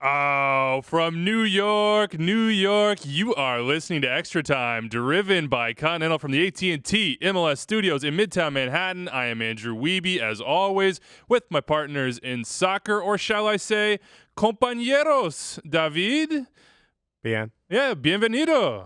Oh, from New York, you are listening to Extratime, driven by Continental from the AT&T MLS studios in Midtown Manhattan. I am Andrew Wiebe, as always, with my partners in soccer, or shall I say, compañeros. David? Bien. Yeah, bienvenido.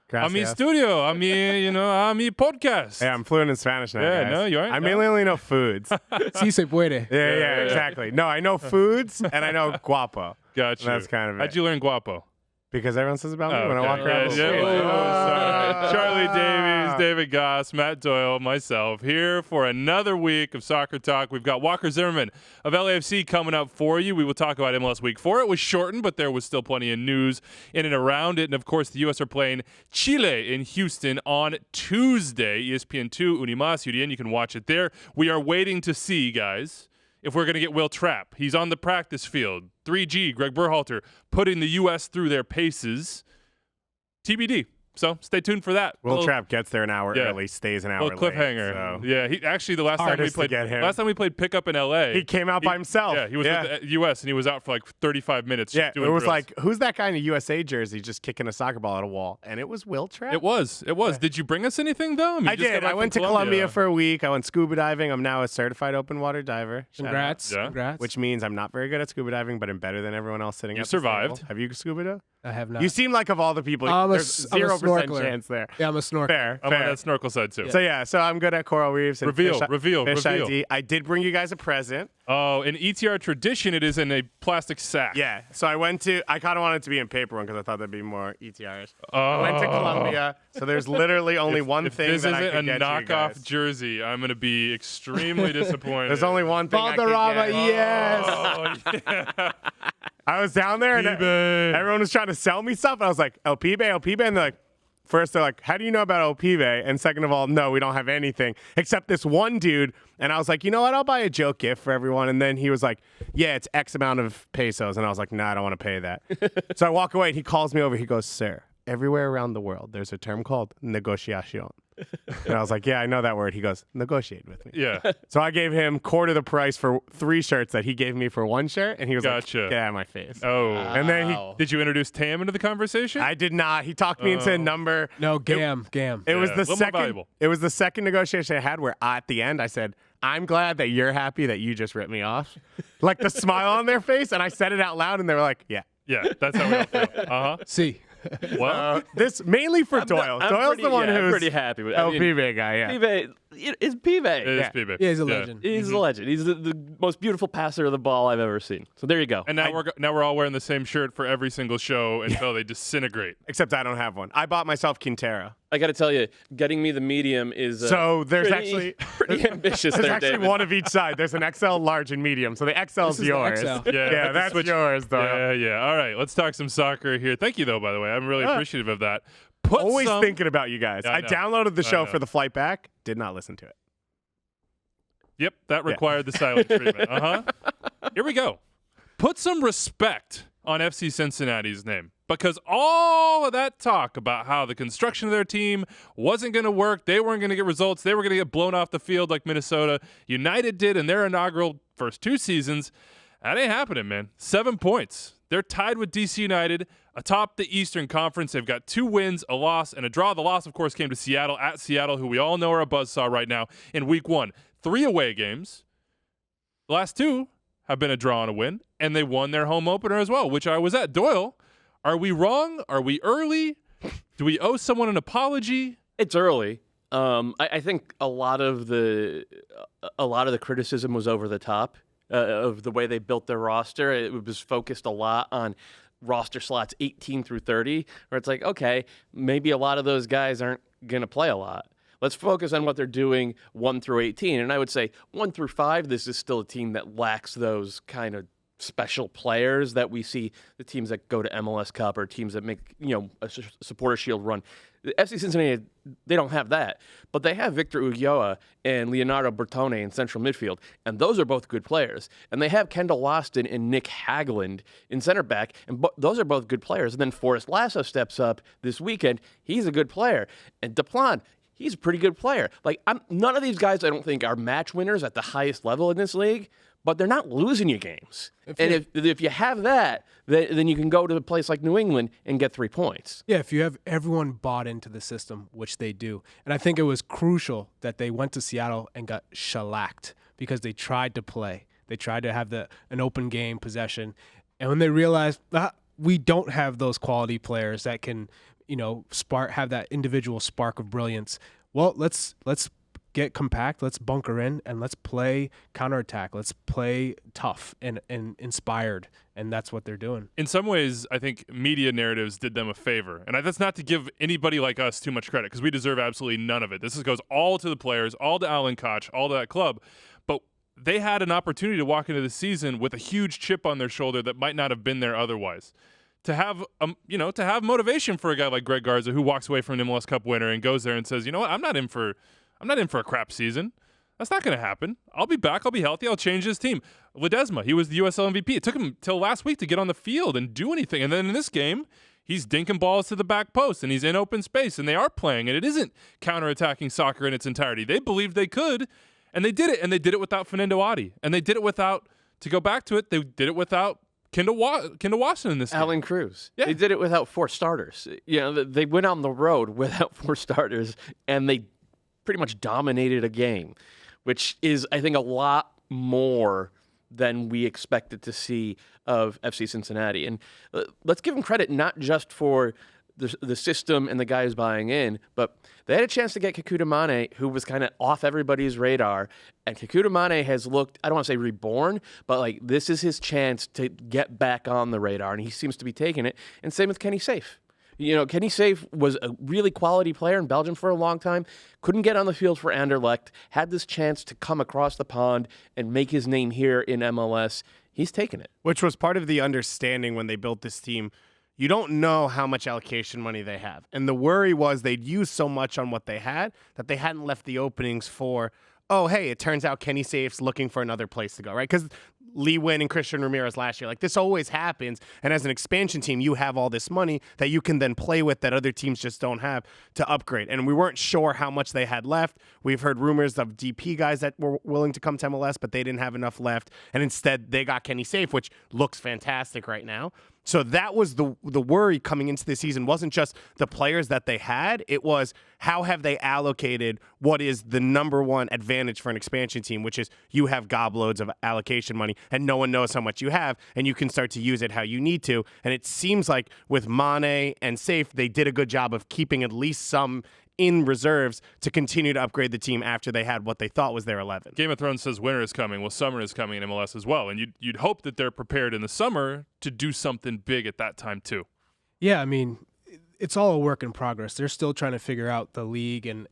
Gracias. A mi studio, a mi podcast. Yeah, I'm fluent in Spanish now, Yeah, guys. no, you aren't. I mainly only know foods. Sí se puede. Yeah, exactly. No, I know foods and I know guapo. Got you. That's kind of How'd it. you learn guapo? Because everyone says about me Oh, when I walk around the street. sorry. Charlie Davies, David Goss, Matt Doyle, myself, here for another week of Soccer Talk. We've got Walker Zimmerman of LAFC coming up for you. We will talk about MLS Week 4. It was shortened, but there was still plenty of news in and around it. And, of course, the U.S. are playing Chile in Houston on Tuesday. ESPN2, Unimas, UDN, you can watch it there. We are waiting to see, guys, if we're going to get Wil Trapp. He's on the practice field. 3G, Gregg Berhalter, putting the U.S. through their paces. TBD. So stay tuned for that. Wil Trapp gets there an hour early, stays an hour late. Cliffhanger. So. Yeah, he actually the last time we played pickup in LA. He came out by himself. Yeah, he was with the US and he was out for like 35 minutes. Yeah, doing it was drills. like, who's that guy in a USA jersey just kicking a soccer ball at a wall? And it was Wil Trapp. It was. Did you bring us anything though? I did. I went to Colombia for a week. I went scuba diving. I'm now a certified open water diver. Congrats. Yeah. Congrats. Which means I'm not very good at scuba diving, but I'm better than everyone else sitting. You at the survived. table. Have you scuba dove? I have not. You seem like of all the people, there's I'm a 0% snorkeler. chance there. Yeah, I'm a snorkeler. Fair. I'm on that snorkel side too. So I'm good at coral reefs. And Reveal. fish ID. I did bring you guys a present. Oh, in ETR tradition, it is in a plastic sack. Yeah. So I kind of wanted it to be in paper one because I thought that'd be more ETRs. Oh. I went to Colombia, so there's literally only one thing this that I isn't could a get you guys. knockoff jersey, I'm going to be extremely disappointed. There's only one thing I Valderrama, could get. yes. Oh, yeah. I was down there and PIBE. everyone was trying to sell me stuff. I was like, El Pibe. And they're like, first, they're like, how do you know about El Pibe? And second of all, no, we don't have anything except this one dude. And I was like, you know what? I'll buy a joke gift for everyone. And then he was like, yeah, it's X amount of pesos. And I was like, no, I don't want to pay that. So I walk away and he calls me over. He goes, sir, everywhere around the world, there's a term called negociación. And I was like, yeah, I know that word. He goes, negotiate with me. Yeah. So I gave him quarter the price for 3 shirts that he gave me for 1 shirt. And he was like, get out of my face. Oh. And then Did you introduce Tam into the conversation? I did not. He talked me into a number. No, Gam. It was Yeah, a the little more second. valuable. It was the second negotiation I had where at the end I said, "I'm glad that you're happy that you just ripped me off." Like the smile on their face, and I said it out loud, and they were like, "Yeah." Yeah, that's how we all feel. Uh-huh. See. Well, This mainly for Doyle. Doyle's the one I'm who's pretty happy with it. El Pibe guy. Yeah. Pibe is Pibe. it is PIBE. Yeah, he's a legend. He's a legend. He's the most beautiful passer of the ball I've ever seen. So there you go. And now we're all wearing the same shirt for every single show until they disintegrate. Except I don't have one. I bought myself Quintero. I got to tell you, getting me the medium is So there's pretty ambitious. There's there, actually David. one of each side. There's an XL, large, and medium. So the XL is This is the yours. XL. Yeah, That's yours, Doyle. Yeah. All right, let's talk some soccer here. Thank you, though, by the way. I'm really appreciative of that. Always thinking about you guys. Yeah, I I know. downloaded the I show know. for the flight back. Did not listen to it. Yep, that required the silent treatment. Here we go. Put some respect on FC Cincinnati's name, because all of that talk about how the construction of their team wasn't going to work, they weren't going to get results, they were going to get blown off the field like Minnesota United did in their inaugural first 2 seasons, that ain't happening, man. 7 points. They're tied with DC United atop the Eastern Conference. They've got 2 wins, a loss, and a draw. The loss, of course, came to Seattle, at Seattle, who we all know are a buzzsaw right now in Week 1. 3 away games. The last 2 have been a draw and a win, and they won their home opener as well, which I was at. Doyle, are we wrong? Are we early? Do we owe someone an apology? It's early. I think a lot of the criticism was over the top of the way they built their roster. It was focused a lot on roster slots 18 through 30, where it's like, okay, maybe a lot of those guys aren't going to play a lot. Let's focus on what they're doing 1 through 18. And I would say 1 through 5, this is still a team that lacks those kind of special players that we see the teams that go to MLS Cup or teams that make, a supporter shield run. The FC Cincinnati, they don't have that. But they have Victor Ulloa and Leonardo Bertone in central midfield, and those are both good players. And they have Kendall Loston and Nick Hagland in center back, and those are both good players. And then Forrest Lasso steps up this weekend. He's a good player. And Deplan, he's a pretty good player. Like, none of these guys, I don't think, are match winners at the highest level in this league, but they're not losing you games. If you have that, then you can go to a place like New England and get 3 points. Yeah, if you have everyone bought into the system, which they do. And I think it was crucial that they went to Seattle and got shellacked because they tried to play. They tried to have an open game possession. And when they realized we don't have those quality players that can, have that individual spark of brilliance, well, let's get compact, let's bunker in, and let's play counterattack. Let's play tough and inspired, and that's what they're doing. In some ways, I think media narratives did them a favor. And that's not to give anybody like us too much credit, because we deserve absolutely none of it. This goes all to the players, all to Alan Koch, all to that club. But they had an opportunity to walk into the season with a huge chip on their shoulder that might not have been there otherwise. To have to have motivation for a guy like Greg Garza, who walks away from an MLS Cup winner and goes there and says, you know what, I'm not in for a crap season. That's not going to happen. I'll be back. I'll be healthy. I'll change this team. Ledesma, he was the USL MVP. It took him till last week to get on the field and do anything. And then in this game, he's dinking balls to the back post, and he's in open space, and they are playing. And it isn't counterattacking soccer in its entirety. They believed they could, and they did it. And they did it without Fernando Adi. And they did it without, to go back to it, they did it without Kendall Wasson in this game. Alan Cruz. Yeah. They did it without 4 starters. They went on the road without 4 starters, and they pretty much dominated a game, which is, I think, a lot more than we expected to see of FC Cincinnati. And let's give them credit not just for the system and the guys buying in, but they had a chance to get Kekuta Mane, who was kind of off everybody's radar. And Kekuta Mane has looked, I don't want to say reborn, but like this is his chance to get back on the radar, and he seems to be taking it. And same with Kenny Safe. Kenny Safe was a really quality player in Belgium for a long time, couldn't get on the field for Anderlecht, had this chance to come across the pond and make his name here in MLS. He's taken it. Which was part of the understanding when they built this team. You don't know how much allocation money they have. And the worry was they'd use so much on what they had that they hadn't left the openings for, oh, hey, it turns out Kenny Safe's looking for another place to go, right? Because Lee Win and Christian Ramirez last year, like this always happens. And as an expansion team, you have all this money that you can then play with that other teams just don't have to upgrade. And we weren't sure how much they had left. We've heard rumors of DP guys that were willing to come to MLS, but they didn't have enough left. And instead, they got Kenny Safe, which looks fantastic right now. So that was the worry coming into the season. Wasn't just the players that they had. It was how have they allocated what is the number one advantage for an expansion team, which is you have gobloads of allocation money and no one knows how much you have, and you can start to use it how you need to. And it seems like with Mane and Safe, they did a good job of keeping at least some in reserves to continue to upgrade the team after they had what they thought was their 11. Game of Thrones says winter is coming. Well, summer is coming in MLS as well. And you'd hope that they're prepared in the summer to do something big at that time too. Yeah, I mean, it's all a work in progress. They're still trying to figure out the league and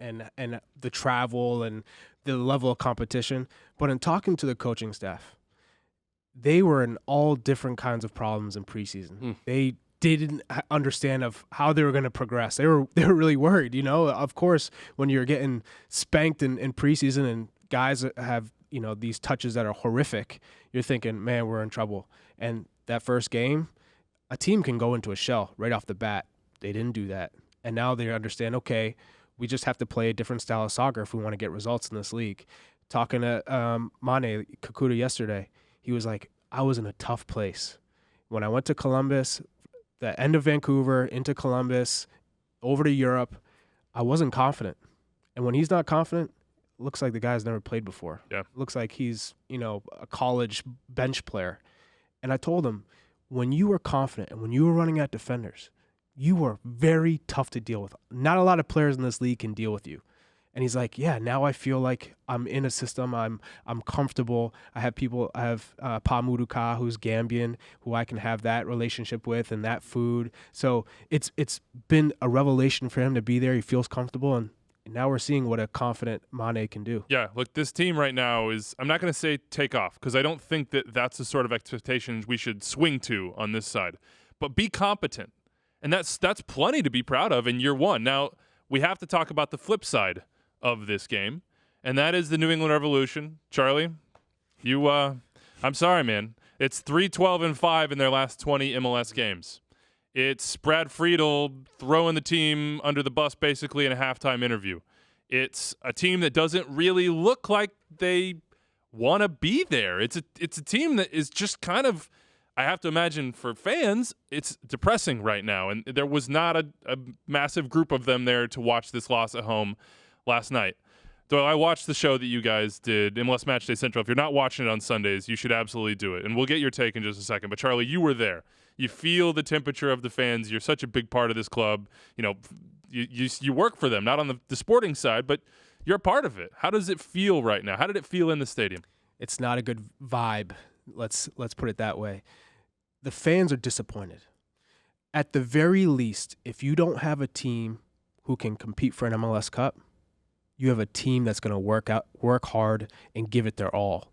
the travel and the level of competition. But in talking to the coaching staff, they were in all different kinds of problems in preseason. They didn't understand of how they were going to progress. They were really worried, Of course, when you're getting spanked in preseason and guys have, these touches that are horrific, you're thinking, man, we're in trouble. And that first game, a team can go into a shell right off the bat. They didn't do that. And now they understand, okay, we just have to play a different style of soccer if we want to get results in this league. Talking to Mane Kekuta yesterday, he was like, I was in a tough place. When I went to Columbus, the end of Vancouver, into Columbus, over to Europe, I wasn't confident. And when he's not confident, it looks like the guy's never played before. Yeah. Looks like he's, a college bench player. And I told him, when you were confident and when you were running at defenders, you were very tough to deal with. Not a lot of players in this league can deal with you. And he's like, yeah, now I feel like I'm in a system. I'm comfortable. I have Pa Muruka, who's Gambian, who I can have that relationship with and that food. So it's been a revelation for him to be there. He feels comfortable, and now we're seeing what a confident Mane can do. Yeah, look, this team right now is, I'm not going to say take off, because I don't think that that's the sort of expectations we should swing to on this side. But be competent. And that's plenty to be proud of in year one. Now, we have to talk about the flip side of this game, and that is the New England Revolution. Charlie, I'm sorry, man. It's 3-12-5 in their last 20 MLS games. It's Brad Friedel throwing the team under the bus basically in a halftime interview. It's a team that doesn't really look like they want to be there. It's a team that is just kind of, I have to imagine for fans, it's depressing right now. And there was not a massive group of them there to watch this loss at home last night. Doyle, I watched the show that you guys did, MLS Matchday Central. If you're not watching it on Sundays, you should absolutely do it. And we'll get your take in just a second. But Charlie, you were there. You feel the temperature of the fans. You're such a big part of this club. You know, you work for them, not on the sporting side, but you're a part of it. How does it feel right now? How did it feel in the stadium? It's not a good vibe. Let's put it that way. The fans are disappointed. At the very least, if you don't have a team who can compete for an MLS Cup, you have a team that's going to work hard and give it their all.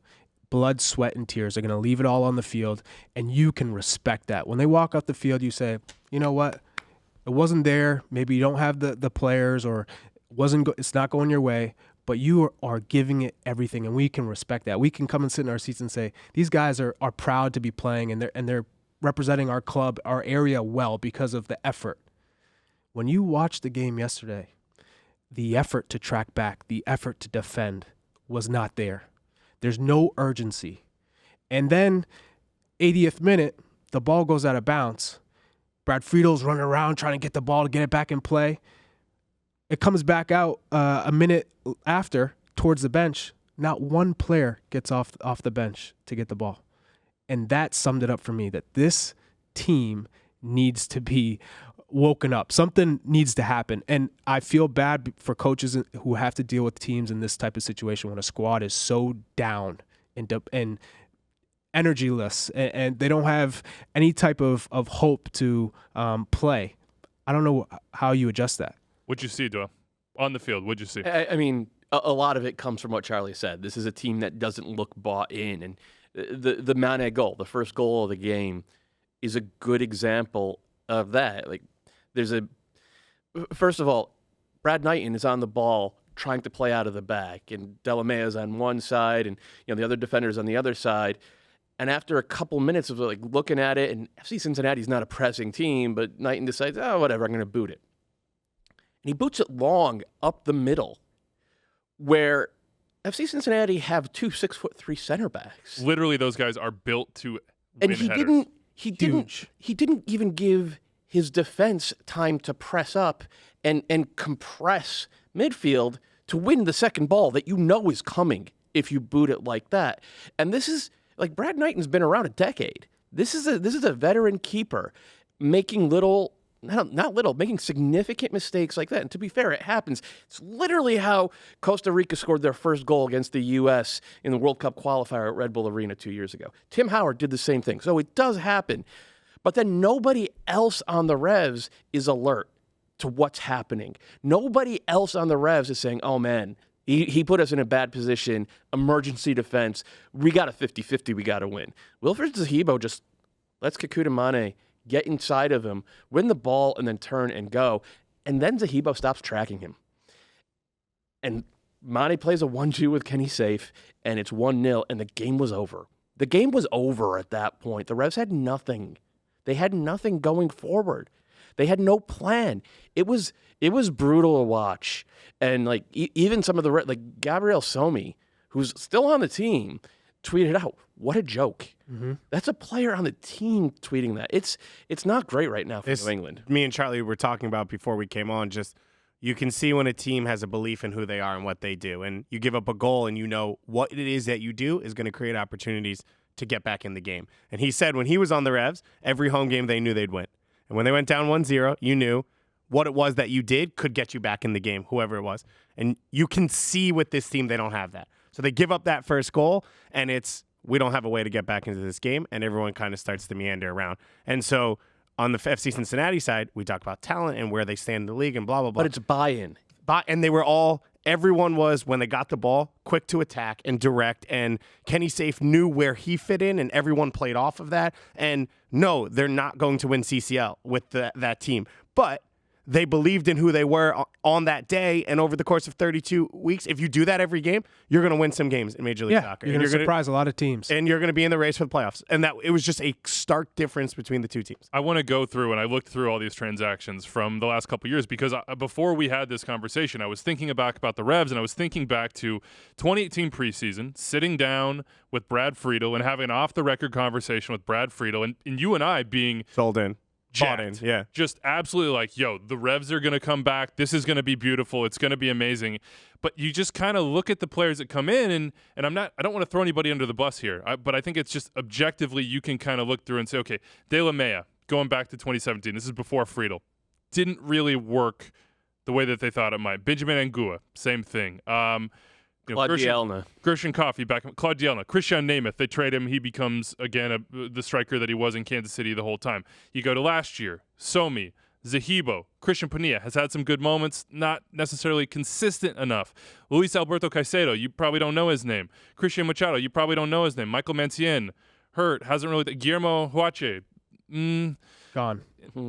Blood, sweat, and tears. They're going to leave it all on the field, and you can respect that. When they walk off the field, you say, you know what? It wasn't there. Maybe you don't have the players, or it's not going your way, but you are giving it everything, and we can respect that. We can come and sit in our seats and say, these guys are proud to be playing, and they're representing our club, our area well because of the effort. When you watched the game yesterday, the effort to track back, the effort to defend was not there. There's no urgency. And then 80th minute, the ball goes out of bounds. Brad Friedel's running around trying to get the ball to get it back in play. It comes back out a minute after towards the bench. Not one player gets off the bench to get the ball. And that summed it up for me, that this team needs to be woken up. Something needs to happen. And I feel bad for coaches who have to deal with teams in this type of situation when a squad is so down and energyless and they don't have any type of hope to play. I don't know how you adjust that. What'd you see, Doyle? On the field, what'd you see? I mean, a lot of it comes from what Charlie said. This is a team that doesn't look bought in. And the Mane goal, the first goal of the game, is a good example of that. Like, first of all, Brad Knighton is on the ball trying to play out of the back, and Delamea's on one side, and the other defender's on the other side. And after a couple minutes of looking at it, and FC Cincinnati's not a pressing team, but Knighton decides, oh, whatever, I'm going to boot it. And he boots it long up the middle, where FC Cincinnati have two 6'3" center backs. Literally, those guys are built to and win headers. He didn't even give his defense time to press up and compress midfield to win the second ball that is coming if you boot it like that. And this is Brad Knighton's been around a decade. This is a veteran keeper making making significant mistakes like that. And to be fair, it happens. It's literally how Costa Rica scored their first goal against the U.S. in the World Cup qualifier at Red Bull Arena 2 years ago. Tim Howard did the same thing. So it does happen. But then nobody else on the Revs is alert to what's happening. Nobody else on the Revs is saying, oh, man, he put us in a bad position, emergency defense. We got a 50-50, we got to win. Wilfred Zahibo just lets Kekuta Mane get inside of him, win the ball, and then turn and go. And then Zahibo stops tracking him. And Mane plays a 1-2 with Kenny Safe, and it's 1-0, and the game was over. The game was over at that point. The Revs had nothing. They had nothing going forward. They had no plan. It was brutal to watch. And even some of the Gabriel Somi, who's still on the team, tweeted out, "What a joke." Mm-hmm. That's a player on the team tweeting that. It's not great right now for New England. Me and Charlie were talking about before we came on, just you can see when a team has a belief in who they are and what they do. And you give up a goal and you know what it is that you do is going to create opportunities to get back in the game. And he said when he was on the Revs, every home game they knew they'd win. And when they went down 1-0, you knew what it was that you did could get you back in the game, whoever it was. And you can see with this team, they don't have that. So they give up that first goal, and we don't have a way to get back into this game, and everyone kind of starts to meander around. And so on the FC Cincinnati side, we talk about talent and where they stand in the league and blah, blah, blah. But it's buy-in. And everyone was, when they got the ball, quick to attack and direct, and Kenny Safe knew where he fit in, and everyone played off of that. And no, they're not going to win CCL with that team. But they believed in who they were on that day, and over the course of 32 weeks, if you do that every game, you're going to win some games in Major League Soccer. You're going to surprise a lot of teams. And you're going to be in the race for the playoffs. And that it was just a stark difference between the two teams. I want to go through, and I looked through all these transactions from the last couple of years because before we had this conversation, I was thinking back about the Revs, and I was thinking back to 2018 preseason, sitting down with Brad Friedel and having an off-the-record conversation with Brad Friedel, and you and I being sold in. Jacked. Bought in, yeah. Just absolutely like, yo, the Revs are going to come back. This is going to be beautiful. It's going to be amazing. But you just kind of look at the players that come in, and I don't want to throw anybody under the bus here, but I think it's just objectively you can kind of look through and say, okay, De La Mea, going back to 2017, this is before Friedel, didn't really work the way that they thought it might. Benjamin Angua, same thing. Claude Dielna. Gershon Coffey back. Claude Dielna. Christian Nemeth. They trade him. He becomes, again, the striker that he was in Kansas City the whole time. You go to last year. Somi. Zahibo. Christian Pania has had some good moments, not necessarily consistent enough. Luis Alberto Caicedo. You probably don't know his name. Christian Machado. You probably don't know his name. Michael Mancien. Hurt. Hasn't really. Guillermo Huache. Gone.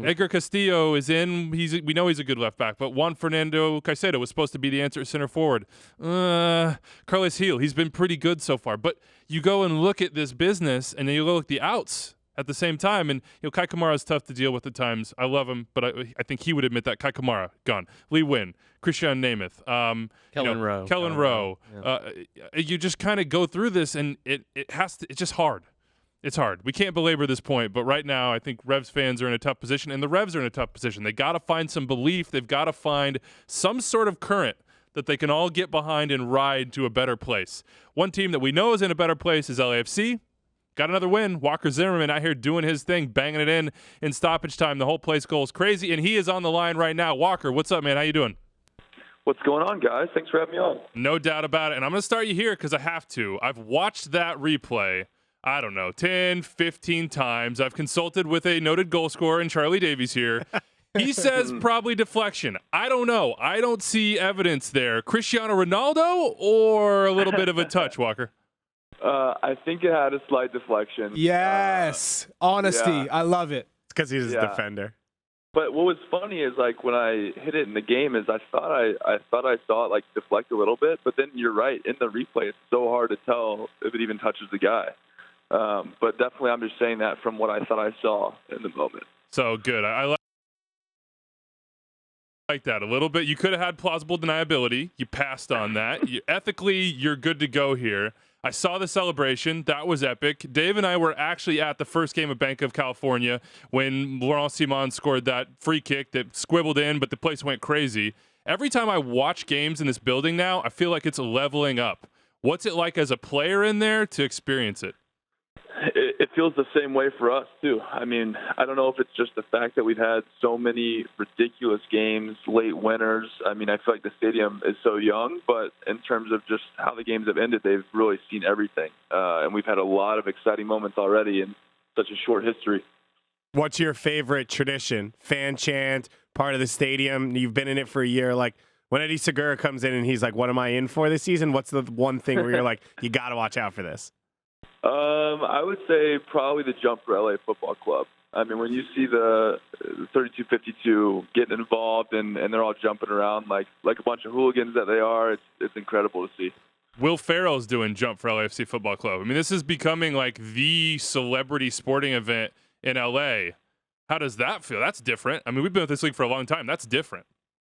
Edgar Castillo is in. We know he's a good left back, but Juan Fernando Caicedo was supposed to be the answer at center forward. Carlos Vela, he's been pretty good so far. But you go and look at this business, and then you look at the outs at the same time. And Kai Kamara is tough to deal with at times. I love him, but I think he would admit that. Kai Kamara, gone. Lee Win, Christian Nemeth, Kellen Rowe. Kellen Rowe. Yeah. You just kind of go through this, and it's just hard. It's hard. We can't belabor this point, but right now I think Revs fans are in a tough position, and the Revs are in a tough position. They got to find some belief. They've got to find some sort of current that they can all get behind and ride to a better place. One team that we know is in a better place is LAFC. Got another win. Walker Zimmerman out here doing his thing, banging it in stoppage time. The whole place goes crazy, and he is on the line right now. Walker, what's up, man? How you doing? What's going on, guys? Thanks for having me on. No doubt about it, and I'm going to start you here because I have to. I've watched that replay, I don't know, 10, 15 times. I've consulted with a noted goal scorer in Charlie Davies here. He says probably deflection. I don't know. I don't see evidence there. Cristiano Ronaldo or a little bit of a touch, Walker? I think it had a slight deflection. Yes. Honesty. Yeah. I love it. It's because he's a defender. But what was funny is, like, when I hit it in the game is I thought I saw it, like, deflect a little bit. But then you're right. In the replay, it's so hard to tell if it even touches the guy. But definitely I'm just saying that from what I thought I saw in the moment. So good. I like that a little bit. You could have had plausible deniability. You passed on that. Ethically, you're good to go here. I saw the celebration. That was epic. Dave and I were actually at the first game of Bank of California when Laurent Simon scored that free kick that squibbled in, but the place went crazy. Every time I watch games in this building now, I feel like it's leveling up. What's it like as a player in there to experience it? It feels the same way for us, too. I mean, I don't know if it's just the fact that we've had so many ridiculous games, late winners. I mean, I feel like the stadium is so young, but in terms of just how the games have ended, they've really seen everything. And we've had a lot of exciting moments already in such a short history. What's your favorite tradition? Fan chant, part of the stadium? You've been in it for a year. Like, when Eddie Segura comes in and he's like, what am I in for this season? What's the one thing where you're like, you got to watch out for this? I would say probably the jump for LA Football Club. I mean, when you see the 3252 getting involved and they're all jumping around like a bunch of hooligans that they are, it's incredible to see. Will Ferrell's doing jump for LAFC Football Club. I mean, this is becoming like the celebrity sporting event in LA. How does that feel? That's different. I mean, we've been with this league for a long time. That's different.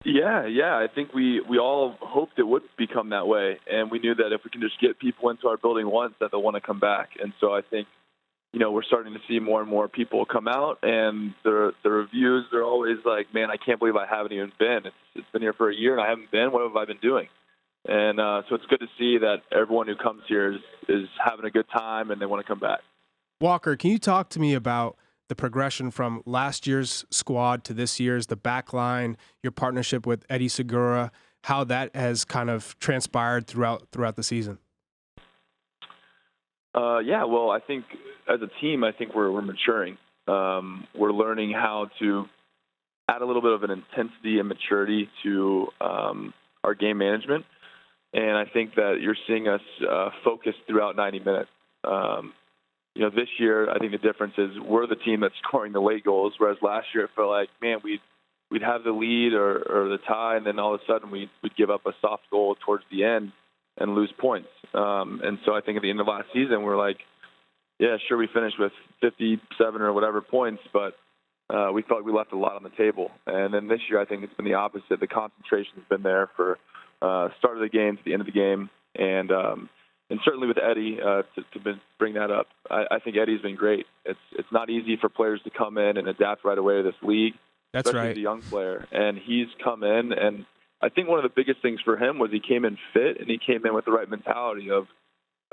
Yeah. I think we all hoped it would become that way, and we knew that if we can just get people into our building once, that they'll want to come back. And so I think, we're starting to see more and more people come out, and the reviews, they're always like, man, I can't believe I haven't even been. It's been here for a year, and I haven't been. What have I been doing? And so it's good to see that everyone who comes here is having a good time, and they want to come back. Walker, can you talk to me about the progression from last year's squad to this year's, the back line, your partnership with Eddie Segura, how that has kind of transpired throughout the season? Well, I think as a team, I think we're maturing. We're learning how to add a little bit of an intensity and maturity to our game management. And I think that you're seeing us focus throughout 90 minutes. This year, I think the difference is we're the team that's scoring the late goals, whereas last year it felt like, man, we we'd have the lead or the tie, and then all of a sudden we'd give up a soft goal towards the end and lose points. And so I think at the end of last season, we're like, yeah, sure, we finished with 57 or whatever points, but we felt like we left a lot on the table. And then this year, I think it's been the opposite. The concentration has been there for start of the game to the end of the game, and certainly with Eddie to bring that up, I think Eddie's been great. It's not easy for players to come in and adapt right away to this league. That's especially right. as a young player, and he's come in, and I think one of the biggest things for him was he came in fit, and he came in with the right mentality of,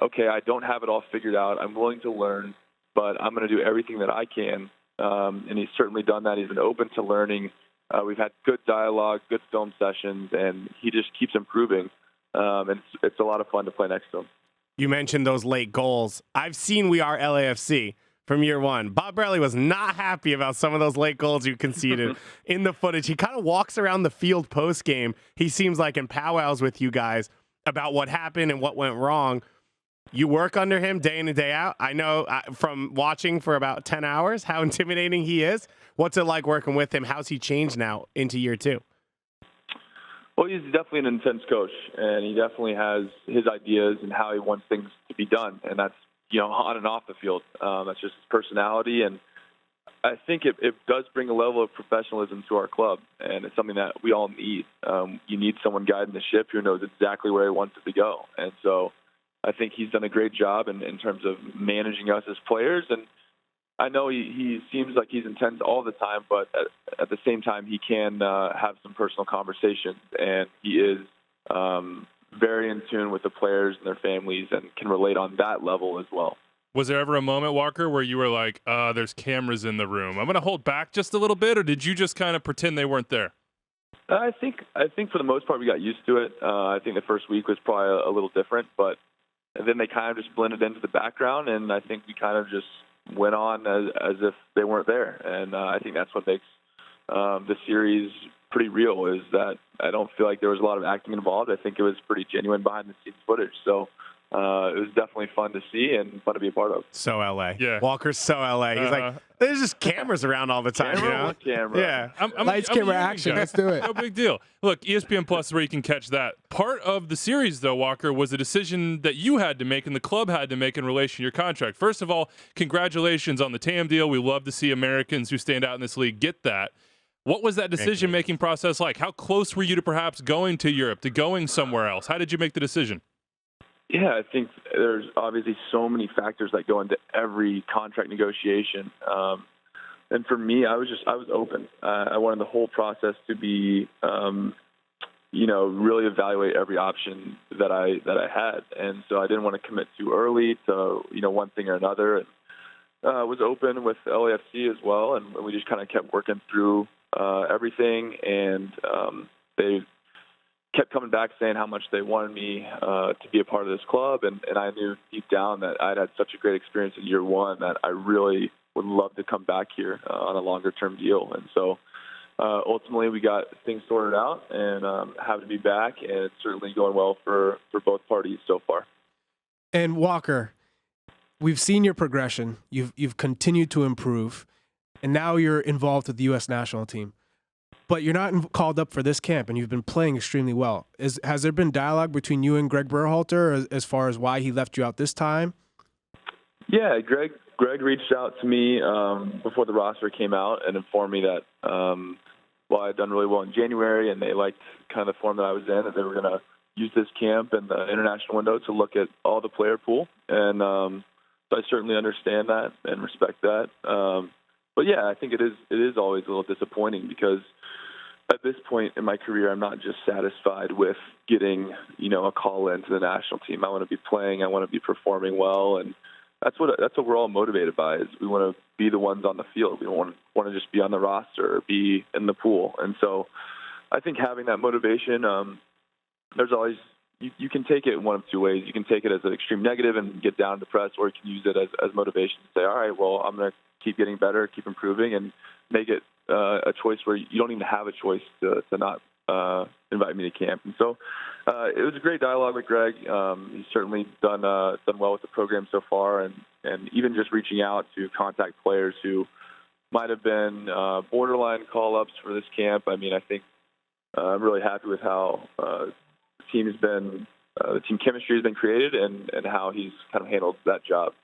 okay, I don't have it all figured out. I'm willing to learn, but I'm going to do everything that I can. And he's certainly done that. He's been open to learning. We've had good dialogue, good film sessions, and he just keeps improving. And it's a lot of fun to play next to him. You mentioned those late goals. I've seen We Are LAFC from year one. Bob Bradley was not happy about some of those late goals you conceded in the footage. He kind of walks around the field post-game. He seems like in powwows with you guys about what happened and what went wrong. You work under him day in and day out. I know from watching for about 10 hours how intimidating he is. What's it like working with him? How's he changed now into year two? Well, he's definitely an intense coach, and he definitely has his ideas and how he wants things to be done, and that's, on and off the field. That's just his personality, and I think it does bring a level of professionalism to our club, and it's something that we all need. You need someone guiding the ship who knows exactly where he wants it to go, and so I think he's done a great job in terms of managing us as players, and I know he seems like he's intense all the time, but at the same time, he can have some personal conversations, and he is very in tune with the players and their families and can relate on that level as well. Was there ever a moment, Walker, where you were like, there's cameras in the room, I'm going to hold back just a little bit, or did you just kind of pretend they weren't there? I think for the most part we got used to it. I think the first week was probably a little different, but then they kind of just blended into the background, and I think we kind of just went on as if they weren't there. And I think that's what makes the series pretty real, is that I don't feel like there was a lot of acting involved. I think it was pretty genuine behind-the-scenes footage. So it was definitely fun to see and fun to be a part of. So LA. Yeah. Walker's so LA. He's like, there's just cameras around all the time. Camera. Yeah. Lights, camera, action. Let's do it. No big deal. Look, ESPN Plus is where you can catch that. Part of the series, though, Walker, was a decision that you had to make and the club had to make in relation to your contract. First of all, congratulations on the TAM deal. We love to see Americans who stand out in this league get that. What was that decision-making process like? How close were you to perhaps going to Europe, to going somewhere else? How did you make the decision? Yeah, I think there's obviously so many factors that go into every contract negotiation. And for me, I was open. I wanted the whole process to be, really evaluate every option that I had. And so I didn't want to commit too early to, one thing or another. And was open with LAFC as well. And we just kind of kept working through everything. And they kept coming back saying how much they wanted me to be a part of this club, and I knew deep down that I'd had such a great experience in year one that I really would love to come back here on a longer-term deal. And so ultimately we got things sorted out and happy to be back, and it's certainly going well for both parties so far. And Walker, we've seen your progression. You've continued to improve, and now you're involved with the U.S. national team. But you're not called up for this camp, and you've been playing extremely well. Has there been dialogue between you and Gregg Berhalter as far as why he left you out this time? Yeah, Gregg reached out to me before the roster came out and informed me that I had done really well in January, and they liked kind of the form that I was in, that they were going to use this camp and the international window to look at all the player pool. And so I certainly understand that and respect that. But yeah, I think it is always a little disappointing because at this point in my career, I'm not just satisfied with getting, a call into the national team. I want to be playing. I want to be performing well, and that's what we're all motivated by. Is we want to be the ones on the field. We don't want to just be on the roster or be in the pool. And so, I think having that motivation, there's always you can take it in one of two ways. You can take it as an extreme negative and get down and depressed, or you can use it as motivation to say, all right, well, I'm going to keep getting better, keep improving, and make it a choice where you don't even have a choice to not invite me to camp. And so it was a great dialogue with Gregg. He's certainly done well with the program so far, and even just reaching out to contact players who might have been borderline call-ups for this camp. I mean, I think I'm really happy with how the team chemistry has been created and how he's kind of handled that job.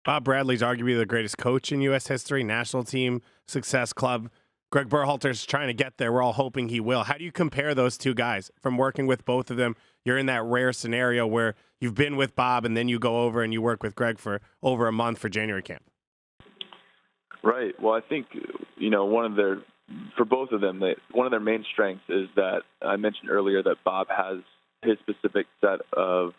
Bob Bradley's arguably the greatest coach in U.S. history, national team, success club. Gregg Berhalter's trying to get there. We're all hoping he will. How do you compare those two guys from working with both of them? You're in that rare scenario where you've been with Bob and then you go over and you work with Gregg for over a month for January camp. Right. Well, I think, for both of them, one of their main strengths is that I mentioned earlier that Bob has his specific set of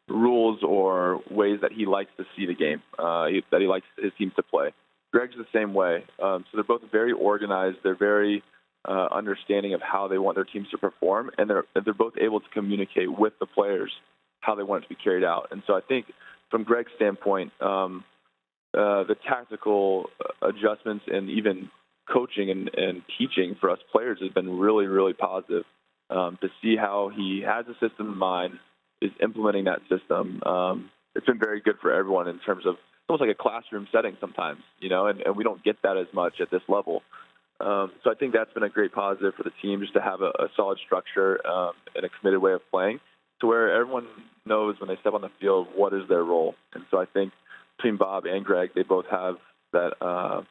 rules or ways that he likes to see the game, that he likes his teams to play. Gregg's the same way. So they're both very organized. They're very understanding of how they want their teams to perform, and they're both able to communicate with the players how they want it to be carried out. And so I think from Gregg's standpoint, the tactical adjustments and even coaching and teaching for us players has been really, really positive. To see how he has a system in mind, is implementing that system. It's been very good for everyone in terms of almost like a classroom setting sometimes, and we don't get that as much at this level. So I think that's been a great positive for the team, just to have a solid structure and a committed way of playing to where everyone knows when they step on the field what is their role. And so I think between Bob and Gregg, they both have that.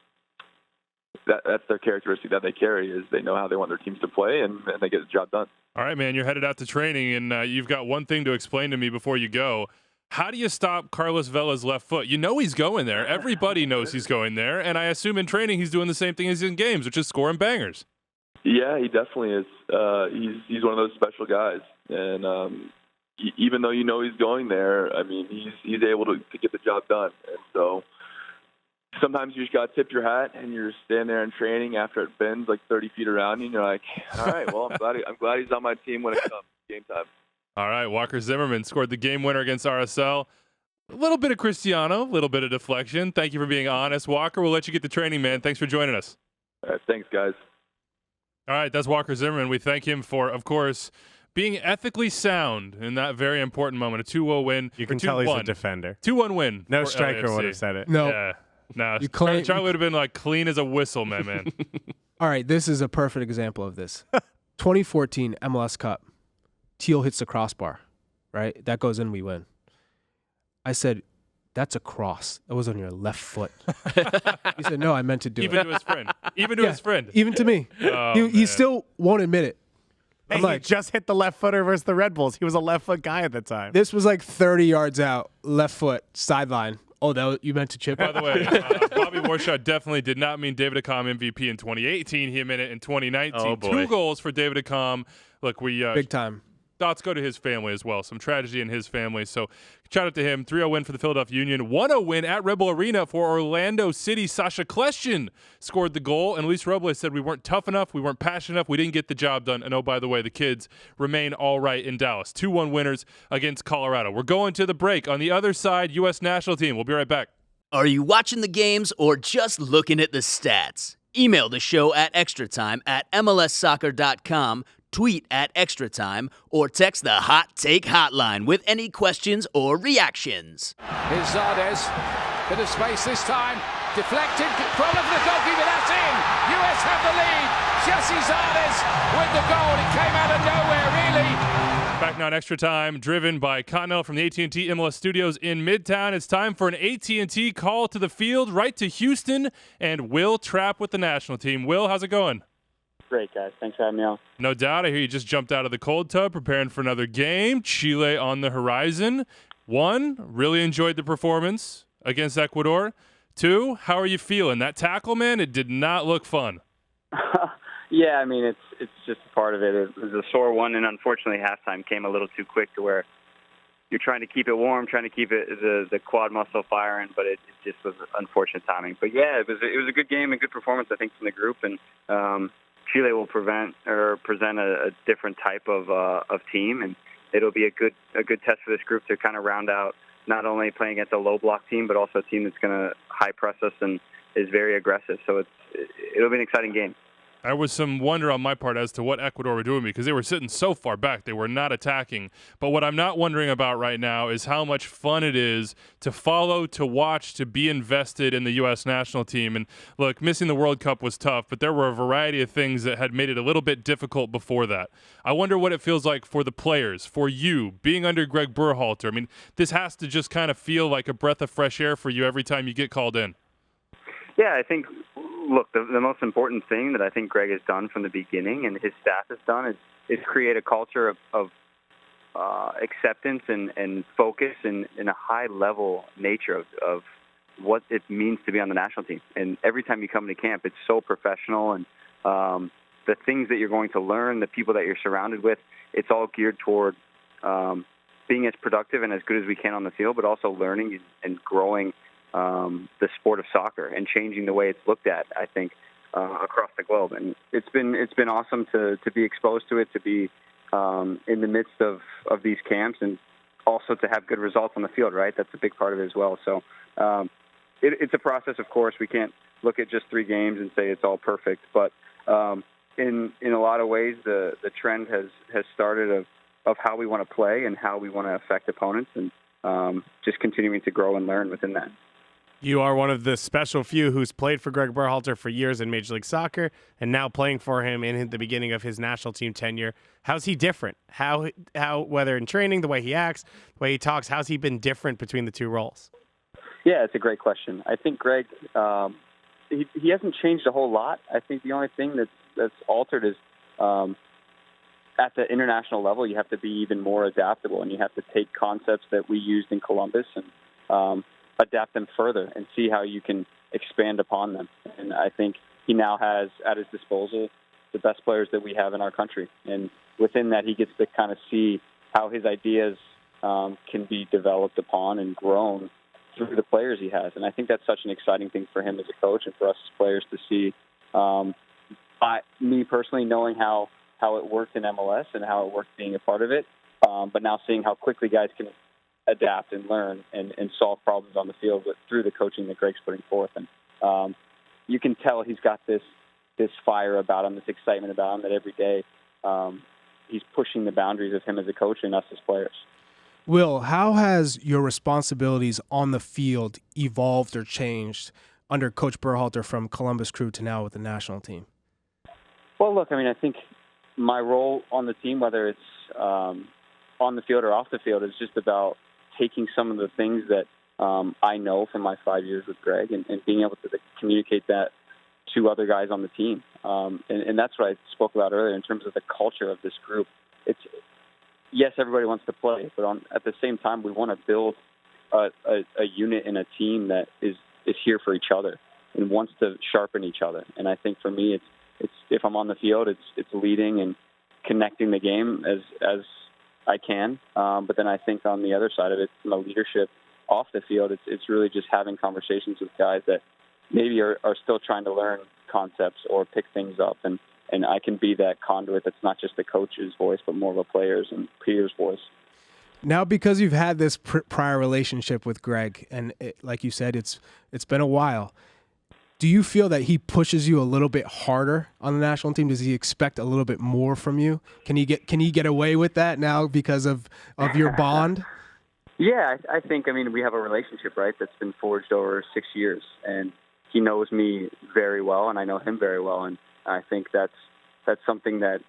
That's their characteristic that they carry, is they know how they want their teams to play, and they get the job done. All right, man, you're headed out to training, and you've got one thing to explain to me before you go. How do you stop Carlos Vela's left foot? You know he's going there. Everybody knows he's going there, and I assume in training he's doing the same thing as in games, which is scoring bangers. Yeah, he definitely is. He's one of those special guys, and even though he's going there, I mean, he's able to get the job done. And so sometimes you just got to tip your hat, and you're standing there in training after it bends like 30 feet around you, and you're like, all right, well, I'm glad he's on my team when it comes game time. All right, Walker Zimmerman scored the game winner against RSL. A little bit of Cristiano, a little bit of deflection. Thank you for being honest. Walker, we'll let you get to training, man. Thanks for joining us. All right, thanks, guys. All right, that's Walker Zimmerman. We thank him for, of course, being ethically sound in that very important moment. A 2-0 win. You can tell he's a defender. 2-1 win. No striker would have said it. No. Yeah. No, Charlie would have been like clean as a whistle, man. All right, this is a perfect example of this. 2014 MLS Cup. Teal hits the crossbar, right? That goes in, we win. I said, that's a cross. That was on your left foot. He said, no, I meant to do it. Even to his friend. Even to his friend. Even to me. He still won't admit it. Hey, he just hit the left footer versus the Red Bulls. He was a left foot guy at the time. This was like 30 yards out, left foot, sideline. Oh, you meant to chip. By the way, Bobby Warshaw definitely did not mean David Accam MVP in 2018. He meant it in 2019. Oh, boy. 2 goals for David Accam. Look, big time. Thoughts go to his family as well. Some tragedy in his family. So shout out to him. 3-0 win for the Philadelphia Union. 1-0 win at Red Bull Arena for Orlando City. Sasha Kleshchin scored the goal. And Luis Robles said we weren't tough enough. We weren't passionate enough. We didn't get the job done. And oh, by the way, the kids remain all right in Dallas. 2-1 winners against Colorado. We're going to the break. On the other side, U.S. national team. We'll be right back. Are you watching the games or just looking at the stats? Email the show at Extratime at MLSsoccer.com. Tweet at Extratime, or text the Hot Take Hotline with any questions or reactions. Here's Zardes. Bit of space this time. Deflected. Problem for the goalkeeper. That's in. US have the lead. Jesse Zardes with the goal. It came out of nowhere, really. Back now on Extra Time, driven by Continental from the AT&T MLS studios in Midtown. It's time for an AT&T call to the field, right to Houston, and Wil Trapp with the national team. Will, how's it going? Great, guys. Thanks for having me on. No doubt. I hear you just jumped out of the cold tub, preparing for another game. Chile on the horizon. 1, really enjoyed the performance against Ecuador. 2, how are you feeling? That tackle, man, it did not look fun. Yeah, I mean, it's just a part of it. It was a sore one, and unfortunately halftime came a little too quick to where you're trying to keep it warm, trying to keep it the quad muscle firing, but it just was unfortunate timing. But yeah, it was a good game, a good performance, I think, from the group, and Chile will present a different type of team, and it'll be a good test for this group to kind of round out not only playing against a low block team, but also a team that's going to high press us and is very aggressive. So it'll be an exciting game. There was some wonder on my part as to what Ecuador were doing because they were sitting so far back. They were not attacking. But what I'm not wondering about right now is how much fun it is to follow, to watch, to be invested in the U.S. national team. And look, missing the World Cup was tough, but there were a variety of things that had made it a little bit difficult before that. I wonder what it feels like for the players, for you, being under Gregg Berhalter. I mean, this has to just kind of feel like a breath of fresh air for you every time you get called in. Yeah, I think, look, the most important thing that I think Gregg has done from the beginning and his staff has done is create a culture of acceptance and focus and a high-level nature of what it means to be on the national team. And every time you come to camp, it's so professional, and the things that you're going to learn, the people that you're surrounded with, it's all geared toward being as productive and as good as we can on the field, but also learning and growing the sport of soccer and changing the way it's looked at, I think, across the globe. And it's been awesome to be exposed to it, to be in the midst of these camps, and also to have good results on the field, right? That's a big part of it as well. So it's a process, of course. We can't look at just 3 games and say it's all perfect. But in a lot of ways, the trend has started of how we want to play and how we want to affect opponents, and just continuing to grow and learn within that. You are one of the special few who's played for Gregg Berhalter for years in Major League Soccer and now playing for him in the beginning of his national team tenure. How's he different? How whether in training, the way he acts, the way he talks, how's he been different between the 2 roles? Yeah, it's a great question. I think Gregg, he hasn't changed a whole lot. I think the only thing that's altered is at the international level, you have to be even more adaptable, and you have to take concepts that we used in Columbus and adapt them further and see how you can expand upon them. And I think he now has at his disposal the best players that we have in our country. And within that, he gets to kind of see how his ideas can be developed upon and grown through the players he has. And I think that's such an exciting thing for him as a coach and for us as players to see. Me personally, knowing how it worked in MLS and how it worked being a part of it, but now seeing how quickly guys can adapt and learn and solve problems on the field through the coaching that Gregg's putting forth. And you can tell he's got this fire about him, this excitement about him, that every day he's pushing the boundaries of him as a coach and us as players. Will, how has your responsibilities on the field evolved or changed under Coach Berhalter from Columbus Crew to now with the national team? Well, look, I mean, I think my role on the team, whether it's on the field or off the field, is just about taking some of the things that I know from my 5 years with Gregg and being able to communicate that to other guys on the team. And that's what I spoke about earlier in terms of the culture of this group. It's yes, everybody wants to play, but at the same time, we want to build a unit and a team that is here for each other and wants to sharpen each other. And I think for me, it's if I'm on the field, it's leading and connecting the game as I can. But then I think on the other side of it, from a leadership off the field, it's really just having conversations with guys that maybe are still trying to learn concepts or pick things up. And I can be that conduit that's not just the coach's voice, but more of a player's and peer's voice. Now, because you've had this prior relationship with Gregg, and like you said, it's been a while, do you feel that he pushes you a little bit harder on the national team? Does he expect a little bit more from you? Can he get away with that now because of your bond? Yeah, I think, we have a relationship, right, that's been forged over 6 years, and he knows me very well, and I know him very well, and I think that's something that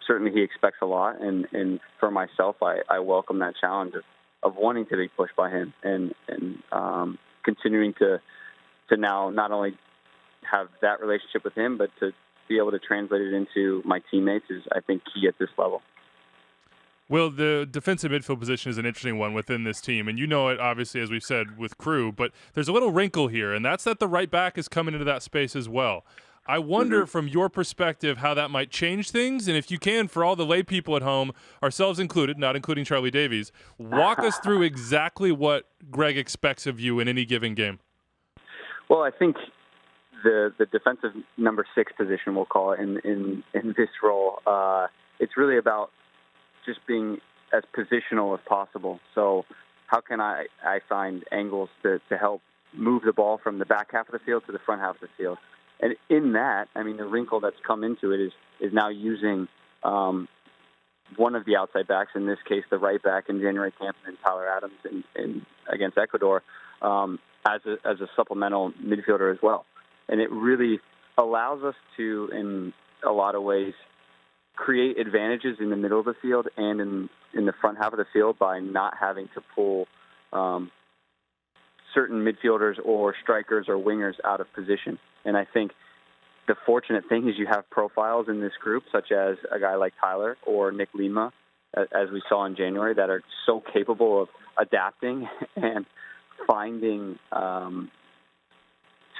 certainly he expects a lot, and for myself, I welcome that challenge of wanting to be pushed by him and continuing to now not only have that relationship with him, but to be able to translate it into my teammates is, I think, key at this level. Well, the defensive midfield position is an interesting one within this team, and you know it, obviously, as we've said, with Crew, but there's a little wrinkle here, and that's that the right back is coming into that space as well. I wonder, from your perspective, how that might change things, and if you can, for all the lay people at home, ourselves included, not including Charlie Davies, walk us through exactly what Gregg expects of you in any given game. Well, I think the defensive number 6 position, we'll call it, in this role, it's really about just being as positional as possible. So how can I find angles to help move the ball from the back half of the field to the front half of the field? And in that, I mean, the wrinkle that's come into it is now using one of the outside backs, in this case the right back in January camp, and Tyler Adams in against Ecuador, as a supplemental midfielder as well. And it really allows us to, in a lot of ways, create advantages in the middle of the field and in the front half of the field by not having to pull certain midfielders or strikers or wingers out of position. And I think the fortunate thing is you have profiles in this group, such as a guy like Tyler or Nick Lima, as we saw in January, that are so capable of adapting and finding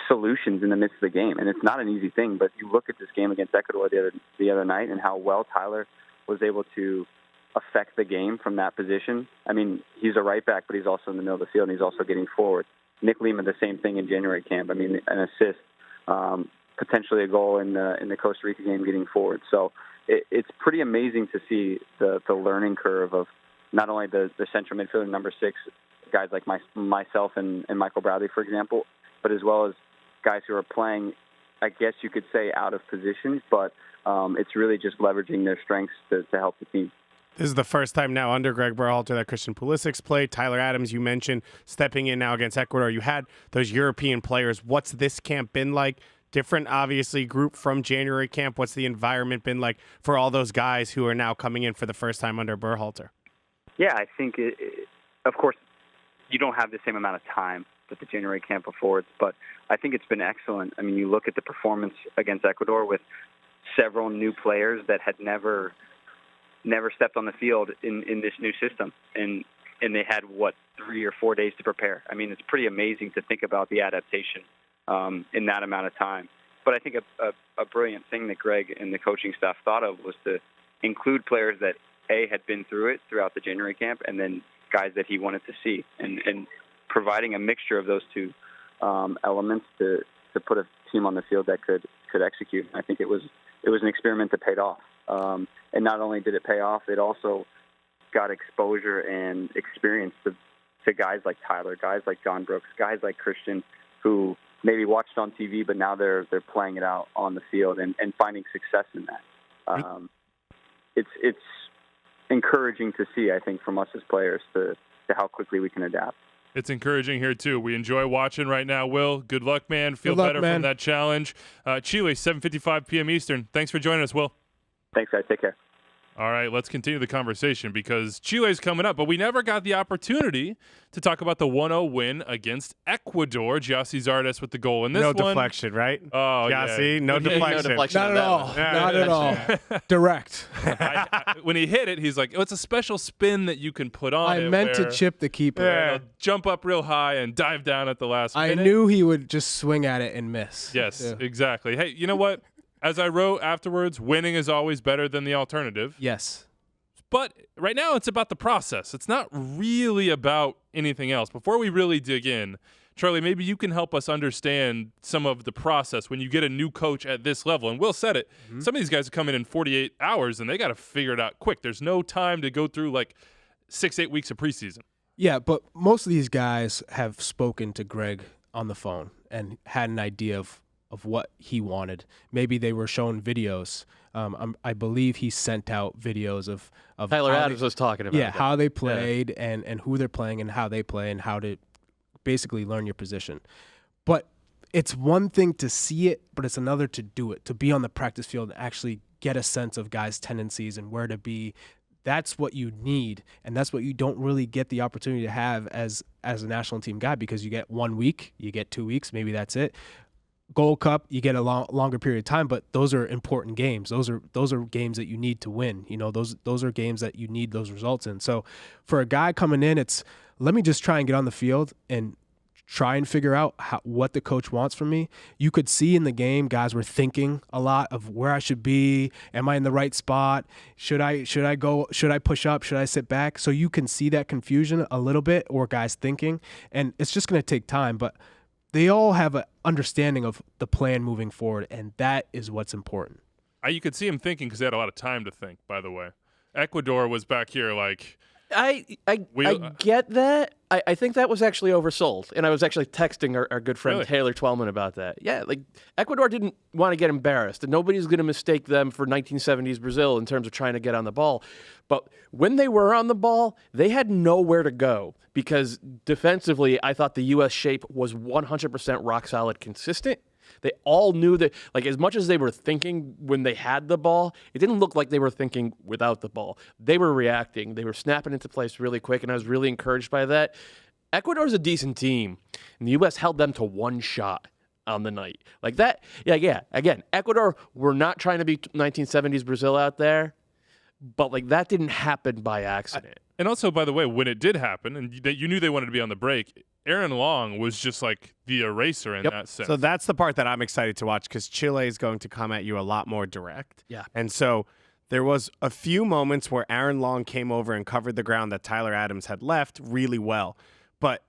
solutions in the midst of the game. And it's not an easy thing, but you look at this game against Ecuador the other night and how well Tyler was able to affect the game from that position. I mean, he's a right back, but he's also in the middle of the field, and he's also getting forward. Nick Lima, the same thing in January camp. I mean, an assist, potentially a goal in the Costa Rica game, getting forward. So it's pretty amazing to see the learning curve of not only the central midfielder, number 6, guys like myself and Michael Bradley, for example, but as well as guys who are playing, I guess you could say, out of positions, but it's really just leveraging their strengths to help the team. This is the first time now under Gregg Berhalter that Christian Pulisic's played. Tyler Adams, you mentioned, stepping in now against Ecuador. You had those European players. What's this camp been like? Different, obviously, group from January camp. What's the environment been like for all those guys who are now coming in for the first time under Berhalter? Yeah, I think, of course, you don't have the same amount of time that the January camp affords, but I think it's been excellent. I mean, you look at the performance against Ecuador with several new players that had never stepped on the field in this new system, and they had 3 or 4 days to prepare. I mean, it's pretty amazing to think about the adaptation in that amount of time. But I think a brilliant thing that Gregg and the coaching staff thought of was to include players that had been through it throughout the January camp, and then guys that he wanted to see, and providing a mixture of those two elements to put a team on the field that could execute. I think it was an experiment that paid off. And not only did it pay off, it also got exposure and experience to guys like Tyler, guys like John Brooks, guys like Christian, who maybe watched on TV, but now they're playing it out on the field and finding success in that. It's encouraging to see, I think, from us as players to how quickly we can adapt. It's encouraging here, too. We enjoy watching right now, Will. Good luck, man. Feel better from that challenge. Chile, 7:55 p.m. Eastern. Thanks for joining us, Will. Thanks, guys. Take care. All right, let's continue the conversation because Chile's coming up, but we never got the opportunity to talk about the 1-0 win against Ecuador. Gyasi Zardes with the goal in this one. No deflection, right? Oh, Gyasi, yeah. no deflection. Not at all. Not at all. Direct. When he hit it, he's like, it's a special spin that you can put on I meant to chip the keeper. Yeah. Jump up real high and dive down at the last minute. I knew he would just swing at it and miss. Yes, exactly. Hey, you know what? As I wrote afterwards, winning is always better than the alternative. Yes. But right now it's about the process. It's not really about anything else. Before we really dig in, Charlie, maybe you can help us understand some of the process when you get a new coach at this level. And Will said it. Mm-hmm. Some of these guys come in 48 hours, and they got to figure it out quick. There's no time to go through like 6-8 weeks of preseason. Yeah, but most of these guys have spoken to Gregg on the phone and had an idea of what he wanted. Maybe they were shown videos. I believe he sent out videos of Tyler Adams was talking about how they played and who they're playing and how they play and how to basically learn your position. But it's one thing to see it, but it's another to do it, to be on the practice field and actually get a sense of guys' tendencies and where to be. That's what you need, and that's what you don't really get the opportunity to have as a national team guy, because you get 1 week, you get 2 weeks, maybe that's it. Gold Cup, you get a longer period of time, but those are important games. Those are games that you need to win. You know, those are games that you need those results in. So for a guy coming in, it's let me just try and get on the field and try and figure out what the coach wants from me. You could see in the game, guys were thinking a lot of where I should be. Am I in the right spot? Should I go? Should I push up? Should I sit back? So you can see that confusion a little bit, or guys thinking, and it's just going to take time, but they all have an understanding of the plan moving forward, and that is what's important. You could see him thinking because they had a lot of time to think, by the way. Ecuador was back here like, I get that. I think that was actually oversold, and I was actually texting our good friend Really? Taylor Twellman about that. Yeah, like Ecuador didn't want to get embarrassed, and nobody's going to mistake them for 1970s Brazil in terms of trying to get on the ball. But when they were on the ball, they had nowhere to go because defensively, I thought the U.S. shape was 100% rock solid, consistent. They all knew that, like, as much as they were thinking when they had the ball, it didn't look like they were thinking without the ball. They were reacting. They were snapping into place really quick, and I was really encouraged by that. Ecuador's a decent team, and the U.S. held them to one shot on the night. Like that, yeah. Again, Ecuador were not trying to be 1970s Brazil out there, but, like, that didn't happen by accident. And also, by the way, when it did happen, and you knew they wanted to be on the break, Aaron Long was just like the eraser in that sense. So that's the part that I'm excited to watch because Chile is going to come at you a lot more direct. Yeah. And so there was a few moments where Aaron Long came over and covered the ground that Tyler Adams had left really well. But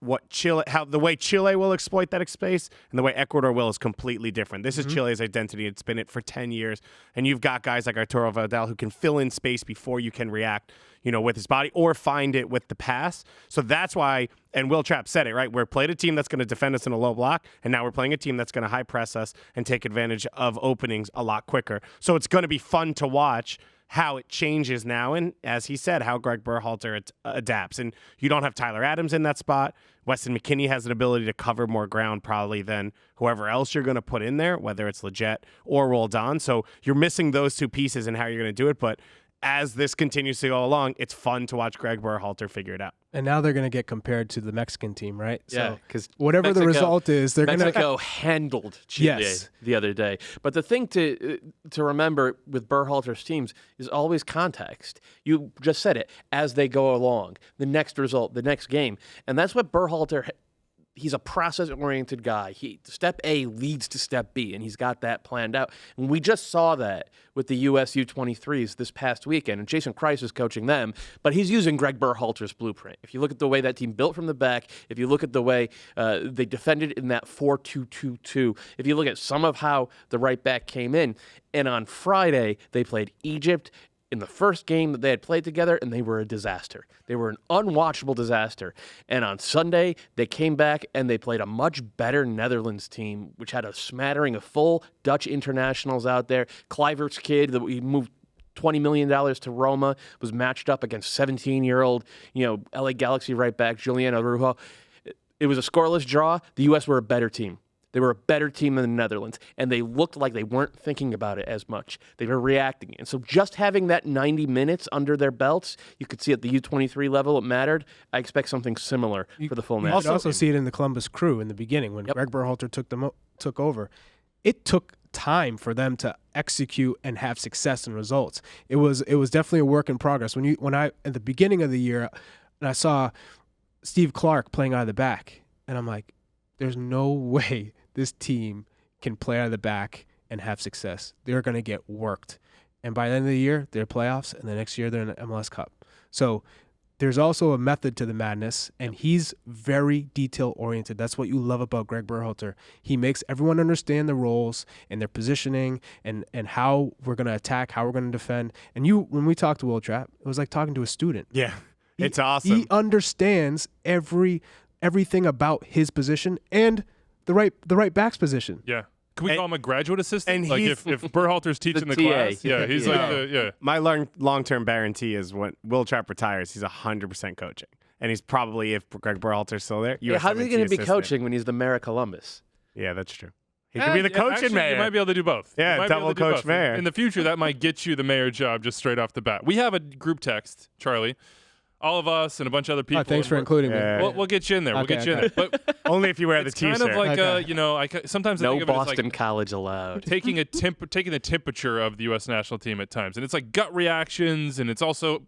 the way Chile will exploit that space and the way Ecuador will is completely different. This is Chile's identity. It's been it for 10 years. And you've got guys like Arturo Vidal who can fill in space before you can react, with his body or find it with the pass. So that's why, and Wil Trapp said it, right? We're played a team that's going to defend us in a low block, and now we're playing a team that's going to high press us and take advantage of openings a lot quicker. So it's going to be fun to watch how it changes now, and as he said, how Gregg Berhalter adapts. And you don't have Tyler Adams in that spot. Weston McKennie has an ability to cover more ground probably than whoever else you're going to put in there, whether it's Leggett or Roldan. So you're missing those two pieces in how you're going to do it. But as this continues to go along, it's fun to watch Gregg Berhalter figure it out. And now they're going to get compared to the Mexican team, right? Yeah, because whatever the result is, they're going to Mexico handled Chile the other day. But the thing to remember with Berhalter's teams is always context. You just said it, as they go along, the next result, the next game. And that's what Berhalter, he's a process-oriented guy. Step A leads to step B, and he's got that planned out. And we just saw that with the US U23s this past weekend, and Jason Kreis is coaching them, but he's using Gregg Berhalter's blueprint. If you look at the way that team built from the back, if you look at the way they defended in that 4-2-2-2, if you look at some of how the right back came in, and on Friday they played Egypt in the first game that they had played together, and they were a disaster. They were an unwatchable disaster. And on Sunday, they came back and they played a much better Netherlands team, which had a smattering of full Dutch internationals out there. Kluivert's kid, that we moved $20 million to Roma, was matched up against 17-year-old, LA Galaxy right back, Julian Araujo. It was a scoreless draw. The U.S. were a better team. They were a better team than the Netherlands, and they looked like they weren't thinking about it as much. They were reacting. And so just having that 90 minutes under their belts, you could see at the U23 level it mattered. I expect something similar for the full national You could also team. see it in the Columbus Crew in the beginning when Gregg Berhalter took over. It took time for them to execute and have success and results. It was definitely a work in progress. When I at the beginning of the year, and I saw Steve Clark playing out of the back, and I'm like, there's no way this team can play out of the back and have success. They're going to get worked. And by the end of the year, they're playoffs, and the next year they're in the MLS Cup. So there's also a method to the madness, and he's very detail-oriented. That's what you love about Gregg Berhalter. He makes everyone understand the roles and their positioning and how we're going to attack, how we're going to defend. And when we talked to Wil Trapp, it was like talking to a student. Yeah, it's awesome. He understands everything about his position and the right back's position. Yeah. Can we call him a graduate assistant? and Like he's- if Berhalter's teaching the TA. class? Yeah, he's Yeah. like the, My long-term guarantee is when Wil Trapp retires, he's 100% coaching. And he's probably, if Gregg Berhalter's still there, How's he USMNT going to be assistant. coaching when he's the mayor of Columbus? Yeah, that's true. He could be the coach actually, and mayor. You might be able to do both. Yeah, You might be able double to do coach both. mayor. In the future, that might get you the mayor job just straight off the bat. We have a group text, Charlie. All of us and a bunch of other people. Thanks for and including me. Yeah. We'll get you in there. We'll Okay, get you in there. But Only if you wear the it's T-shirt. kind of like Okay. sometimes I No think of it as Boston like College allowed. taking the temperature of the U.S. national team at times, and it's like gut reactions, and it's also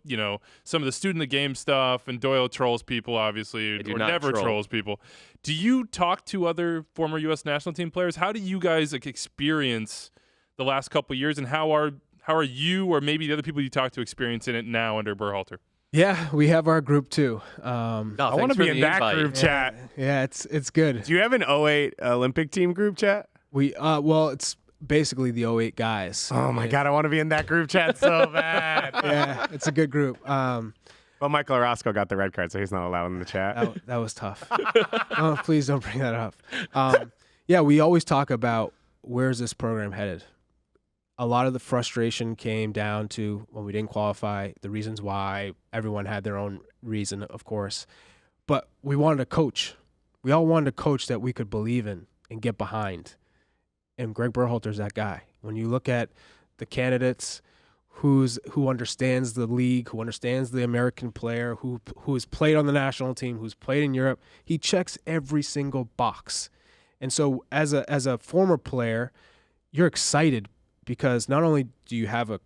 some of the student of the game stuff. And Doyle trolls people, obviously, do or not never troll. trolls people. Do you talk to other former U.S. national team players? How do you guys experience the last couple of years, and how are you or maybe the other people you talk to experiencing it now under Berhalter? Yeah, we have our group too. I want to be in that group chat. Yeah, it's good. Do you have an 08 Olympic team group chat? We it's basically the 08 guys. Oh my God, I want to be in that group chat so bad. Yeah, it's a good group. But Well, Michael Orozco got the red card, so he's not allowed in the chat. That was tough. Oh, please don't bring that up. Yeah, we always talk about where's this program headed. A lot of the frustration came down to when we didn't qualify, the reasons why. Everyone had their own reason, of course. But we wanted a coach. We all wanted a coach that we could believe in and get behind. And Gregg Berhalter's that guy. When you look at the candidates, who understands the league, who understands the American player, who has played on the national team, who's played in Europe, he checks every single box. And so as a former player, you're excited because not only do you have a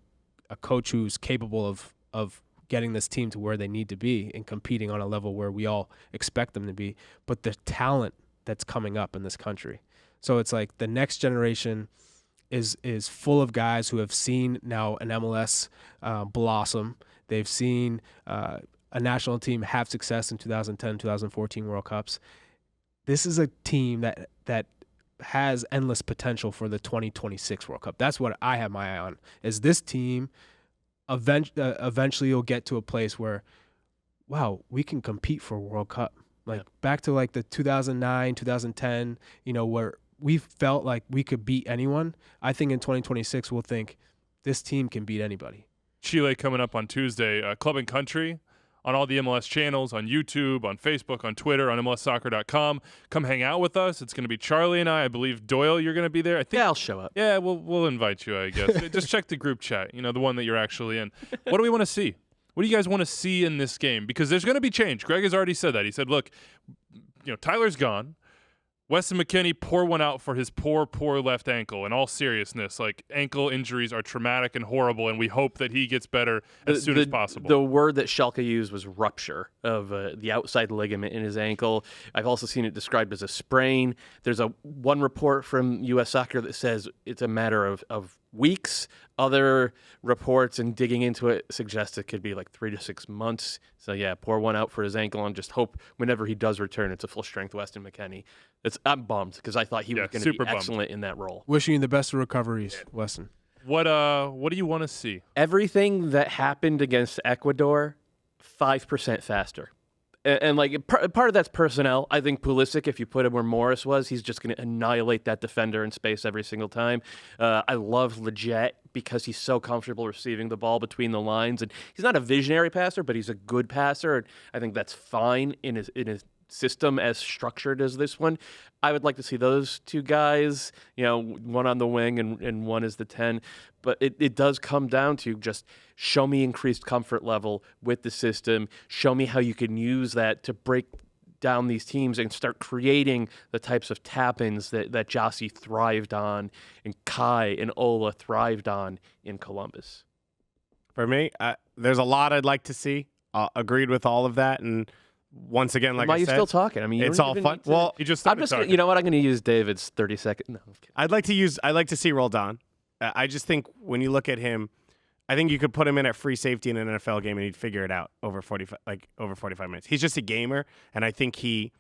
coach who's capable of getting this team to where they need to be and competing on a level where we all expect them to be, but the talent that's coming up in this country. So it's like the next generation is full of guys who have seen now an MLS blossom. They've seen a national team have success in 2010, 2014 World Cups. This is a team that has endless potential for the 2026 World Cup. That's what I have my eye on, is this team eventually will get to a place where, wow, we can compete for a World Cup. Back to like the 2009, 2010, where we felt like we could beat anyone. I think in 2026 we'll think this team can beat anybody. Chile coming up on Tuesday. Club and Country on all the MLS channels, on YouTube, on Facebook, on Twitter, on MLSsoccer.com. Come hang out with us. It's going to be Charlie and I believe, Doyle, you're going to be there. I think. Yeah, I'll show up. Yeah, we'll invite you, I guess. Just check the group chat, the one that you're actually in. What do we want to see? What do you guys want to see in this game? Because there's going to be change. Greg has already said that. He said, look, Tyler's gone. Weston McKennie pour one out for his poor left ankle. In all seriousness, ankle injuries are traumatic and horrible, and we hope that he gets better as soon as possible. The word that Schalke used was rupture of the outside ligament in his ankle. I've also seen it described as a sprain. There's one report from U.S. Soccer that says it's a matter of weeks. Other reports and digging into it suggest it could be 3 to 6 months. So, yeah, pour one out for his ankle and just hope whenever he does return, it's a full-strength Weston McKennie. I'm bummed because I thought he was going to be excellent in that role. Wishing you the best of recoveries, Weston. What do you want to see? Everything that happened against Ecuador, 5% faster. And part of that's personnel. I think Pulisic, if you put him where Morris was, he's just going to annihilate that defender in space every single time. I love Leggett because he's so comfortable receiving the ball between the lines. And he's not a visionary passer, but he's a good passer. And I think that's fine in his system as structured as this one. I would like to see those two guys, one on the wing and one as the 10. But it does come down to just show me increased comfort level with the system. Show me how you can use that to break down these teams and start creating the types of tap-ins that Jossie thrived on and Kai and Ola thrived on in Columbus. For me, there's a lot I'd like to see. Agreed with all of that. And once again, like why I said, are you still talking? I mean, it's all fun. Well, you just I'm just gonna, I'm going to use David's 30 seconds. No, I'd like to see Roldan. I just think when you look at him, I think you could put him in at free safety in an NFL game and he'd figure it out over 45 minutes. He's just a gamer, and I think he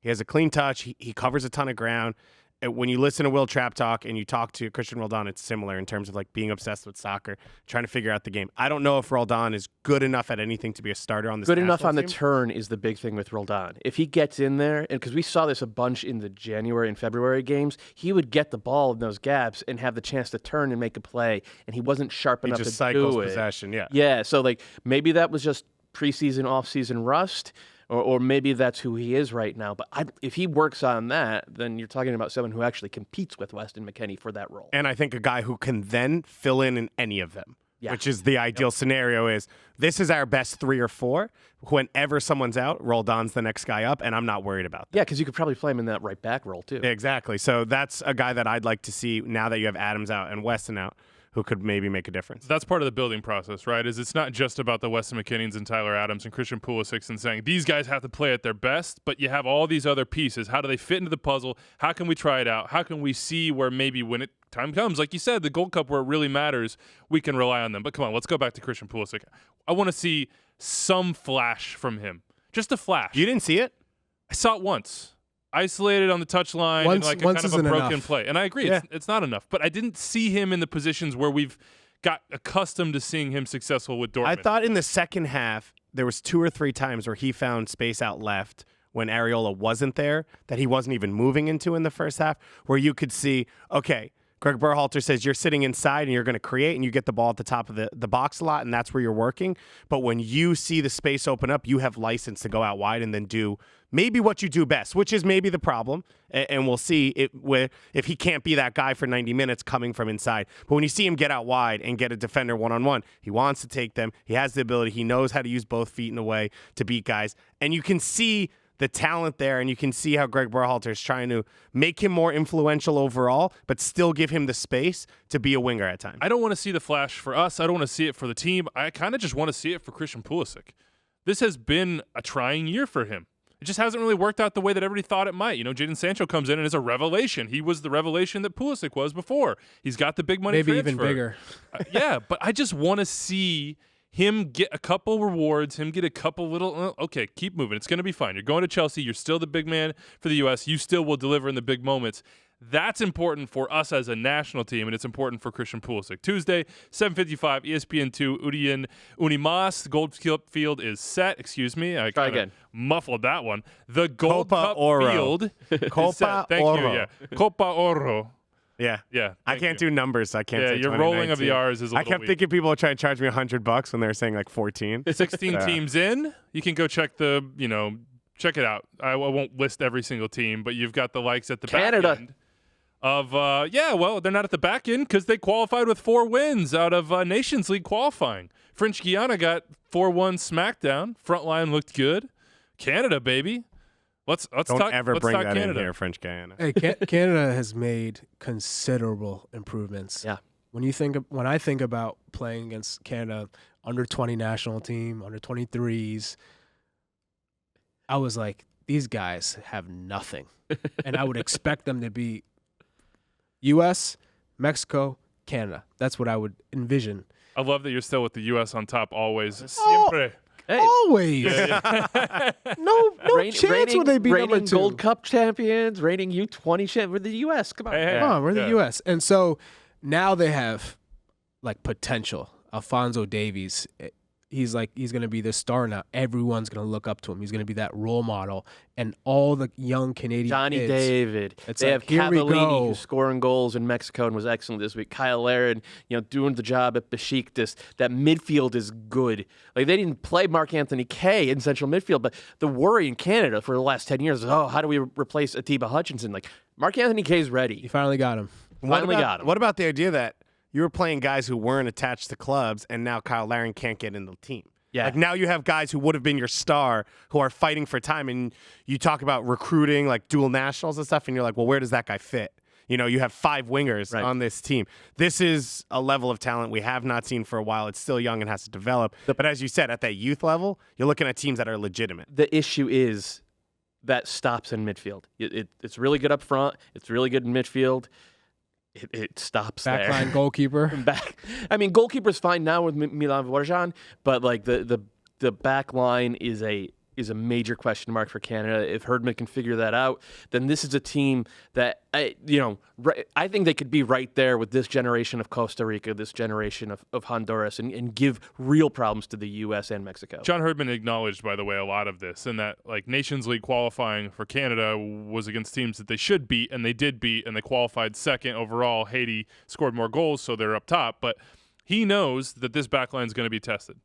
has a clean touch. He covers a ton of ground. And when you listen to Wil Trapp talk and you talk to Christian Roldan, it's similar in terms of being obsessed with soccer, trying to figure out the game. I don't know if Roldan is good enough at anything to be a starter on this. Good enough on team. the turn is the big thing with Roldan. If he gets in there, and because we saw this a bunch in the January and February games, he would get the ball in those gaps and have the chance to turn and make a play, and he wasn't sharp enough to do it. He just cycles possession, yeah. Yeah, so maybe that was just preseason, off-season rust. Or maybe that's who he is right now. But if he works on that, then you're talking about someone who actually competes with Weston McKennie for that role. And I think a guy who can then fill in any of them, which is the ideal scenario is this is our best 3 or 4. Whenever someone's out, Roldan's the next guy up, and I'm not worried about that. Yeah, because you could probably play him in that right back role, too. Exactly. So that's a guy that I'd like to see now that you have Adams out and Weston out, who could maybe make a difference. That's part of the building process, right? It's not just about the Weston McKennies and Tyler Adams and Christian Pulisic and saying these guys have to play at their best, but you have all these other pieces. How do they fit into the puzzle? How can we try it out? How can we see where maybe when time comes, like you said, the Gold Cup where it really matters, we can rely on them. But come on, let's go back to Christian Pulisic. I want to see some flash from him. Just a flash. You didn't see it? I saw it once. Isolated on the touchline and a kind of a broken play. And I agree, it's not enough. But I didn't see him in the positions where we've got accustomed to seeing him successful with Dortmund. I thought in the second half, there was 2 or 3 times where he found space out left when Areola wasn't there that he wasn't even moving into in the first half, where you could see, okay, Gregg Berhalter says you're sitting inside and you're going to create and you get the ball at the top of the box a lot, and that's where you're working. But when you see the space open up, you have license to go out wide and then do maybe what you do best, which is maybe the problem. And we'll see if he can't be that guy for 90 minutes coming from inside. But when you see him get out wide and get a defender one-on-one, he wants to take them. He has the ability. He knows how to use both feet in a way to beat guys. And you can see the talent there, and you can see how Gregg Berhalter is trying to make him more influential overall, but still give him the space to be a winger at times. I don't want to see the flash for us. I don't want to see it for the team. I kind of just want to see it for Christian Pulisic. This has been a trying year for him. It just hasn't really worked out the way that everybody thought it might. You know, Jadon Sancho comes in and is a revelation. He was the revelation that Pulisic was before. He's got the big money Maybe transfer. even bigger. Yeah, but I just want to see him get a couple rewards, him get a couple little, okay, keep moving. It's going to be fine. You're going to Chelsea. You're still the big man for the U.S. You still will deliver in the big moments. That's important for us as a national team, and it's important for Christian Pulisic. Tuesday, 7:55, ESPN2, Unimas. The Gold Cup field is set. Excuse me. I Try again. Muffled that one. The Gold Copa Cup Oro. field is Copa set. Thank Oro. you. Yeah. Copa Oro. Yeah. Yeah. I can't do numbers. So I can't Yeah, say your rolling of the 2019. R's is a I little kept weak. thinking people were trying to charge me $100 when they were saying like 14. 16 teams in. You can go check check it out. I won't list every single team, but you've got the likes at the Canada. back end of, they're not at the back end because they qualified with 4 wins out of Nations League qualifying. French Guiana got 4-1 smackdown. Front line looked good. Canada, baby. Let's Don't talk. ever let's bring talk that Canada. in here, French Guiana. Hey, Canada has made considerable improvements. Yeah. When I think about playing against Canada under 20 national team, under 23s, I was like, these guys have nothing, and I would expect them to be U.S., Mexico, Canada. That's what I would envision. I love that you're still with the U.S. on top always. Oh. Siempre. Hey, Always. No chance reigning, would they be reigning number 2. Gold Cup champions, reigning U20 champions. We're the U.S. Come on. Hey, Come on, we're yeah. the U.S. And so now they have like potential. Alphonso Davies, he's going to be the star now. Everyone's going to look up to him. He's going to be that role model. And all the young Canadian Johnny kids, David. It's They like, have here we Cavallini, go. who's scoring goals in Mexico and was excellent this week. Kyle Larin, doing the job at Besiktas. That midfield is good. Like, they didn't play Mark Anthony Kaye in central midfield, but the worry in Canada for the last 10 years is, how do we replace Atiba Hutchinson? Like, Mark Anthony Kaye's ready. You finally got him. Finally got him. What about the idea that you were playing guys who weren't attached to clubs, and now Kyle Larin can't get in the team? Yeah. Like, now you have guys who would have been your star who are fighting for time, and you talk about recruiting, like dual nationals and stuff, and you're like, well, where does that guy fit? You have 5 wingers Right. on this team. This is a level of talent we have not seen for a while. It's still young and has to develop. But as you said, at that youth level, you're looking at teams that are legitimate. The issue is that stops in midfield. It's really good up front. It's really good in midfield. It stops there. Backline goalkeeper. Goalkeeper's fine now with Milan Vorjan, but like the back line is a major question mark for Canada. If Herdman can figure that out, then this is a team that I think they could be right there with this generation of Costa Rica, this generation of Honduras, and give real problems to the U.S. and Mexico. John Herdman acknowledged, by the way, a lot of this, and that like Nations League qualifying for Canada was against teams that they should beat, and they did beat, and they qualified second overall. Haiti scored more goals, so they're up top. But he knows that this backline is going to be tested.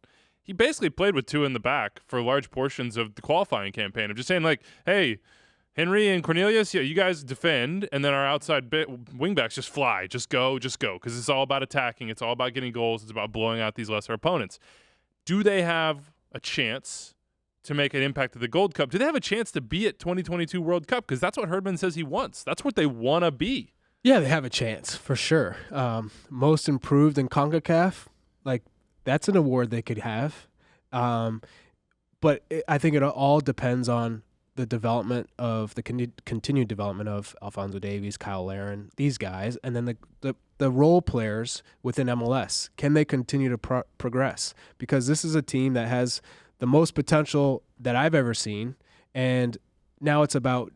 He basically played with 2 in the back for large portions of the qualifying campaign. I'm just saying, like, hey, Henry and Cornelius, you guys defend, and then our outside wingbacks just fly, just go, because it's all about attacking. It's all about getting goals. It's about blowing out these lesser opponents. Do they have a chance to make an impact at the Gold Cup? Do they have a chance to be at 2022 World Cup? Because that's what Herdman says he wants. That's what they want to be. Yeah, they have a chance for sure. Most improved in CONCACAF, that's an award they could have. But I think it all depends on the development of the continued development of Alphonso Davies, Kyle Larin, these guys, and then the role players within MLS. Can they continue to progress? Because this is a team that has the most potential that I've ever seen, and now it's about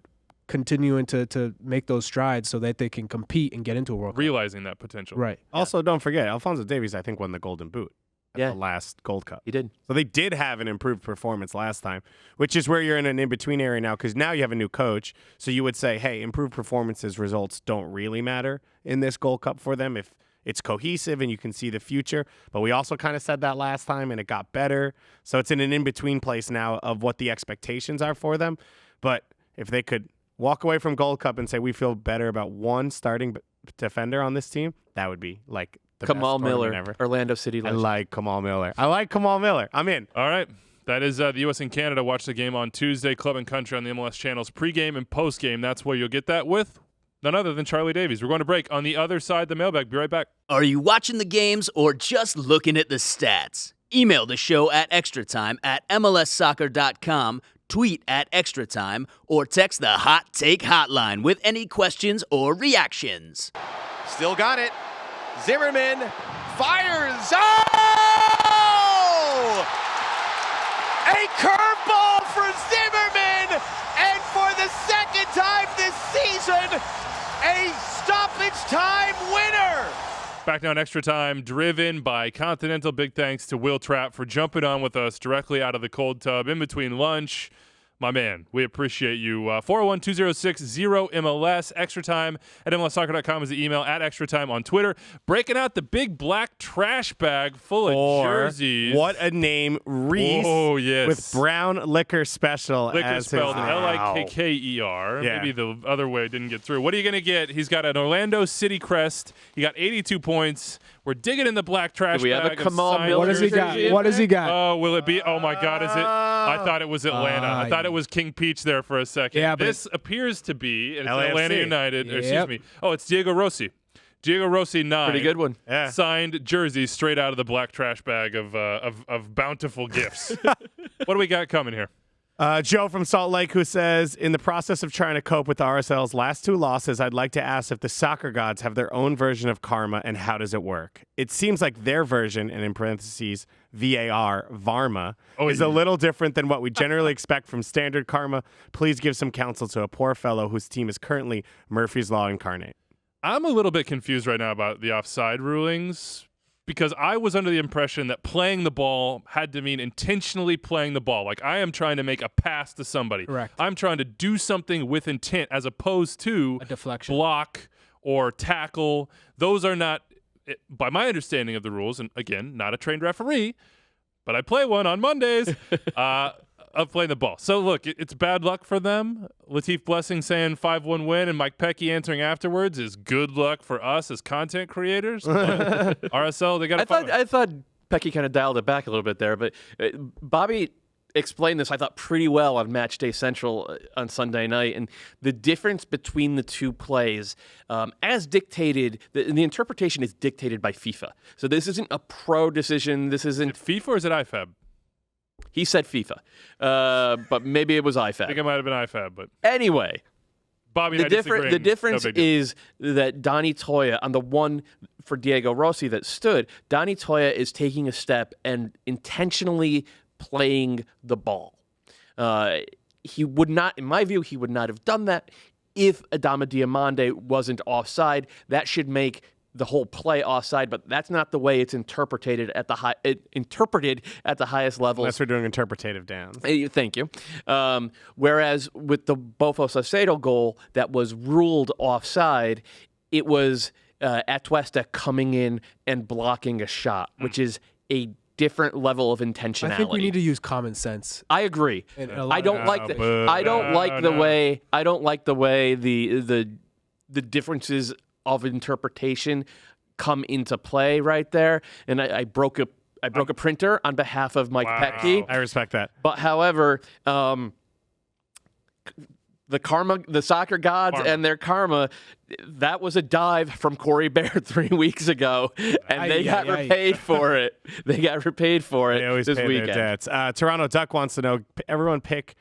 continuing to make those strides so that they can compete and get into a World Cup. Realizing that potential. Right. Also, don't forget, Alphonso Davies, I think, won the Golden Boot at Yeah. the last Gold Cup. He did. So they did have an improved performance last time, which is where you're in an in-between area now, because now you have a new coach. So you would say, hey, improved performances results don't really matter in this Gold Cup for them if it's cohesive and you can see the future. But we also kind of said that last time, and it got better. So it's in an in-between place now of what the expectations are for them. But if they could walk away from Gold Cup and say we feel better about one starting defender on this team, that would be like the Kamal best tournament Miller, ever. Orlando City I legend. like Kamal Miller. I'm in. All right. That is the U.S. and Canada. Watch the game on Tuesday, Club and Country on the MLS channels, pregame and postgame. That's where you'll get that with none other than Charlie Davies. We're going to break. On the other side, the mailbag. Be right back. Are you watching the games or just looking at the stats? Email the show at extratime@mlssoccer.com, tweet at Extratime, or text the Hot Take Hotline with any questions or reactions. Still got it. Zimmerman fires. Oh! A curveball for Zimmerman, and for the second time this season, a stoppage time winner. Back now in Extra Time, driven by Continental. Big thanks to Wil Trapp for jumping on with us directly out of the cold tub in between lunch. My man, we appreciate you. 401-206-0MLS. Extra Time at MLSsoccer.com is the email, at Extra Time on Twitter. Breaking out the big black trash bag full of jerseys. What a name, Reese. Oh, yes. With brown liquor special. Liquor as spelled his Likker. Yeah. Maybe the other way didn't get through. What are you going to get? He's got an Orlando City crest. He got 82 points. We're digging in the black trash Do we have bag. a Kamal of signed Miller What has he got? jersey in What has he there? got? Oh, will it be? Oh, my God. Is it? I thought it was Atlanta. I thought it was King Peach there for a second. Yeah, but this appears to be, and it's LAFC. Atlanta United. Or excuse Yep. me. Oh, it's Diego Rossi. Diego Rossi 9. Pretty good one. Yeah. Signed jerseys straight out of the black trash bag of bountiful gifts. What do we got coming here? Joe from Salt Lake, who says, in the process of trying to cope with RSL's last 2 losses, I'd like to ask if the soccer gods have their own version of karma and how does it work? It seems like their version, and in parentheses, VAR-ma, is a little different than what we generally expect from standard karma. Please give some counsel to a poor fellow whose team is currently Murphy's Law incarnate. I'm a little bit confused right now about the offside rulings because I was under the impression that playing the ball had to mean intentionally playing the ball. Like I am trying to make a pass to somebody. Correct. I'm trying to do something with intent as opposed to A deflection. block or tackle. Those are not, by my understanding of the rules, and again, not a trained referee, but I play one on Mondays, of playing the ball. So look, it's bad luck for them. Latif Blessing saying 5-1 win, and Mike Pecky answering afterwards is good luck for us as content creators. But RSL, they got to I thought Pecky kind of dialed it back a little bit there, but Bobby explained this, I thought, pretty well on Match Day Central on Sunday night. And the difference between the two plays, as dictated, the interpretation is dictated by FIFA. So this isn't a pro decision. This isn't. FIFA or is it IFAB? He said FIFA, but maybe it was I IFAB. think it might have been IFAB, but Anyway, Bobby, the difference is that Donny Toya, on the one for Diego Rossi that stood, Donny Toya is taking a step and intentionally playing the ball. He would not, in my view, he would not have done that if Adama Diomande wasn't offside. That should make the whole play offside, but that's not the way it's interpreted at the highest level. Unless we're doing interpretative downs. Thank you. Whereas with the Bofo Salcedo goal that was ruled offside, it was Atuesta coming in and blocking a shot, which is a different level of intentionality. I think we need to use common sense. I agree. I don't like the. boo. I don't like the No. way. I don't like the way the differences of interpretation come into play right there. And I broke a printer on behalf of Mike Wow. Pecky. I respect that. But however, the soccer gods and their karma, that was a dive from Corey Baird 3 weeks ago, and they got repaid for it. They got repaid for it They always this pay weekend. their debts. Toronto Duck wants to know, everyone pick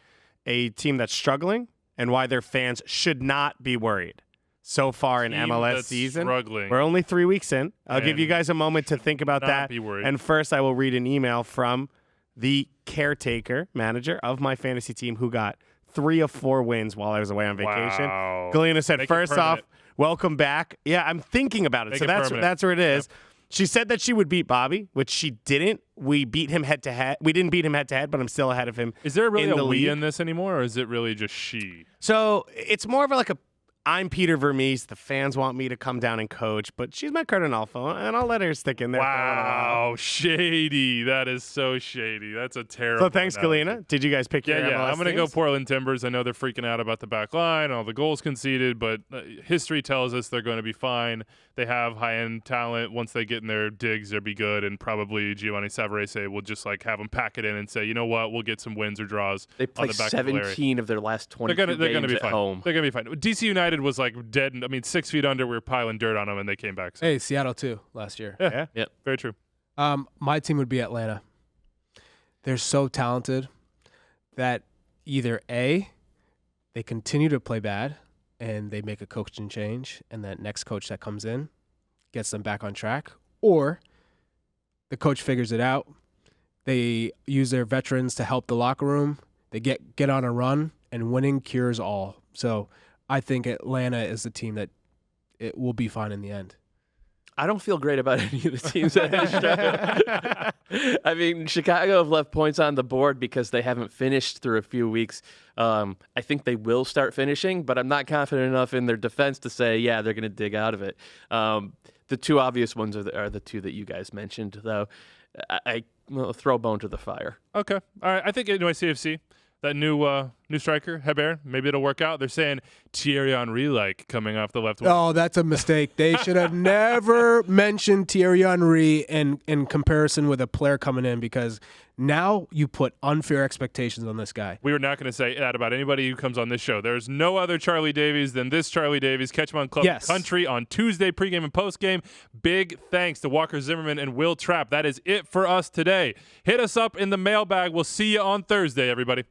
a team that's struggling and why their fans should not be worried. So far in Team MLS that's season, struggling. we're only 3 weeks in. I'll give And you guys a moment to think about not that. be worried. And first, I will read an email from the caretaker manager of my fantasy team who got 3 of 4 wins while I was away on vacation. Wow. Galena said, Make it first off, permanent. welcome back. Yeah, I'm thinking about it. Make So it that's permanent. where it is. Yep. She said that she would beat Bobby, which she didn't. We beat him head to head. We didn't beat him head to head, but I'm still ahead of him. Is there really in a the we league. in this anymore, or is it really just she? So it's more of like a I'm Peter Vermees. The fans want me to come down and coach, but she's my Cardinalfo, and I'll let her stick in there. For a little while. Wow, shady. That is so shady. That's a terrible. So thanks, analogy. Galena. Did you guys pick your Yeah. MLS I'm going to go teams? Portland Timbers. I know they're freaking out about the back line, all the goals conceded, but history tells us they're going to be fine. They have high-end talent. Once they get in their digs, they'll be good, and probably Giovanni Savarese will just like have them pack it in and say, you know what, we'll get some wins or draws. They play on the back of Larry. 17 of their last 22 They're gonna games be at fine. home. They're gonna be fine. DC United was like dead. I mean, 6 feet under. We were piling dirt on them, and they came back. So. Hey, Seattle too last year. Yeah, Yep. very true. My team would be Atlanta. They're so talented that either A, they continue to play bad and they make a coaching change, and that next coach that comes in gets them back on track, or the coach figures it out. They use their veterans to help the locker room. They get on a run, and winning cures all. So I think Atlanta is the team that it will be fine in the end. I don't feel great about any of the teams that have shown. I mean, Chicago have left points on the board because they haven't finished through a few weeks. I think they will start finishing, but I'm not confident enough in their defense to say, yeah, they're going to dig out of it. The two obvious ones are the two that you guys mentioned, though. I will throw a bone to the fire. Okay. All right. I think NYCFC, that new striker, Hebert, maybe it'll work out. They're saying Thierry Henry like coming off the left wing. Oh, that's a mistake. They should have never mentioned Thierry Henry in comparison with a player coming in, because now you put unfair expectations on this guy. We are not going to say that about anybody who comes on this show. There's no other Charlie Davies than this Charlie Davies. Catch him on Club Country on Tuesday, pregame and postgame. Big thanks to Walker Zimmerman and Wil Trapp. That is it for us today. Hit us up in the mailbag. We'll see you on Thursday, everybody.